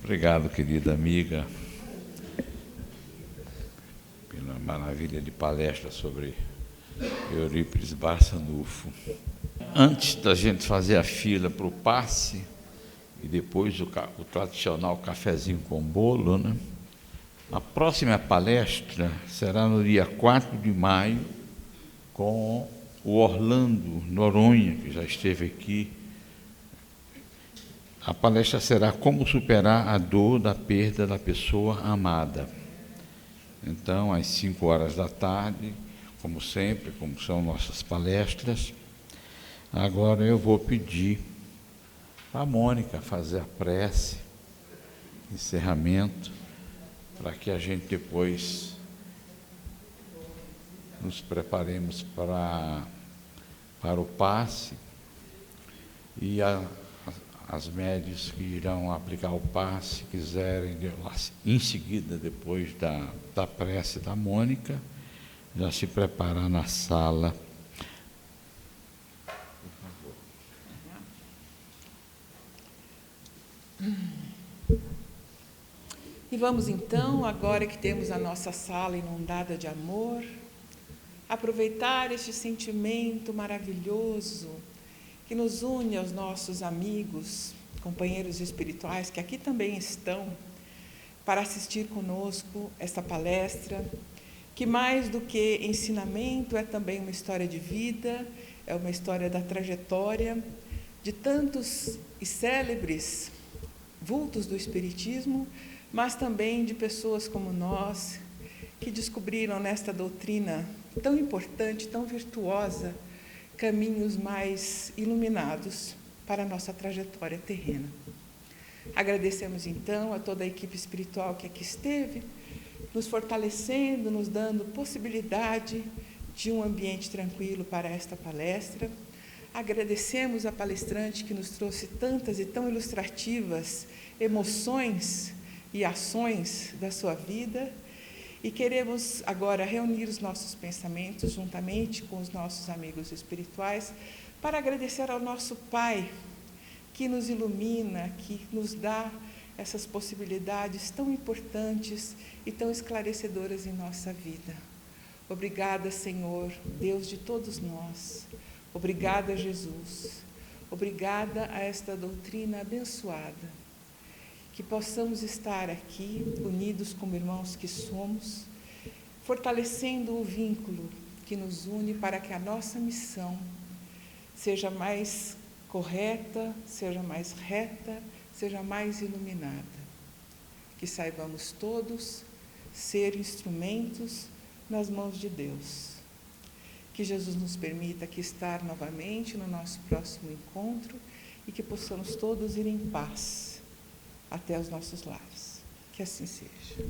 Obrigado, querida amiga, pela maravilha de palestra sobre Eurípides Barçanufo. Antes da gente fazer a fila para o passe, e depois o tradicional cafezinho com bolo, né? A próxima palestra será no dia 4 de maio, com o Orlando Noronha, que já esteve aqui. A palestra será como superar a dor da perda da pessoa amada. Então, às 5 horas da tarde, como sempre, como são nossas palestras. Agora eu vou pedir a Mônica fazer a prece, encerramento, para que a gente depois nos preparemos para o passe, e as médias que irão aplicar o passe, se quiserem, em seguida, depois da prece da Mônica, já se preparar na sala. E vamos então, agora que temos a nossa sala inundada de amor, aproveitar este sentimento maravilhoso que nos une aos nossos amigos, companheiros espirituais que aqui também estão, para assistir conosco esta palestra, que mais do que ensinamento é também uma história de vida, é uma história da trajetória de tantos e célebres vultos do Espiritismo, mas também de pessoas como nós, que descobriram nesta doutrina tão importante, tão virtuosa, caminhos mais iluminados para a nossa trajetória terrena. Agradecemos, então, a toda a equipe espiritual que aqui esteve, nos fortalecendo, nos dando possibilidade de um ambiente tranquilo para esta palestra. Agradecemos a palestrante que nos trouxe tantas e tão ilustrativas emoções e ações da sua vida, e queremos agora reunir os nossos pensamentos juntamente com os nossos amigos espirituais para agradecer ao nosso Pai que nos ilumina, que nos dá essas possibilidades tão importantes e tão esclarecedoras em nossa vida. Obrigada, Senhor, Deus de todos nós. Obrigada, Jesus. Obrigada a esta doutrina abençoada. Que possamos estar aqui, unidos como irmãos que somos, fortalecendo o vínculo que nos une para que a nossa missão seja mais correta, seja mais reta, seja mais iluminada. Que saibamos todos ser instrumentos nas mãos de Deus. Que Jesus nos permita aqui estar novamente no nosso próximo encontro e que possamos todos ir em paz até os nossos lares. Que assim seja.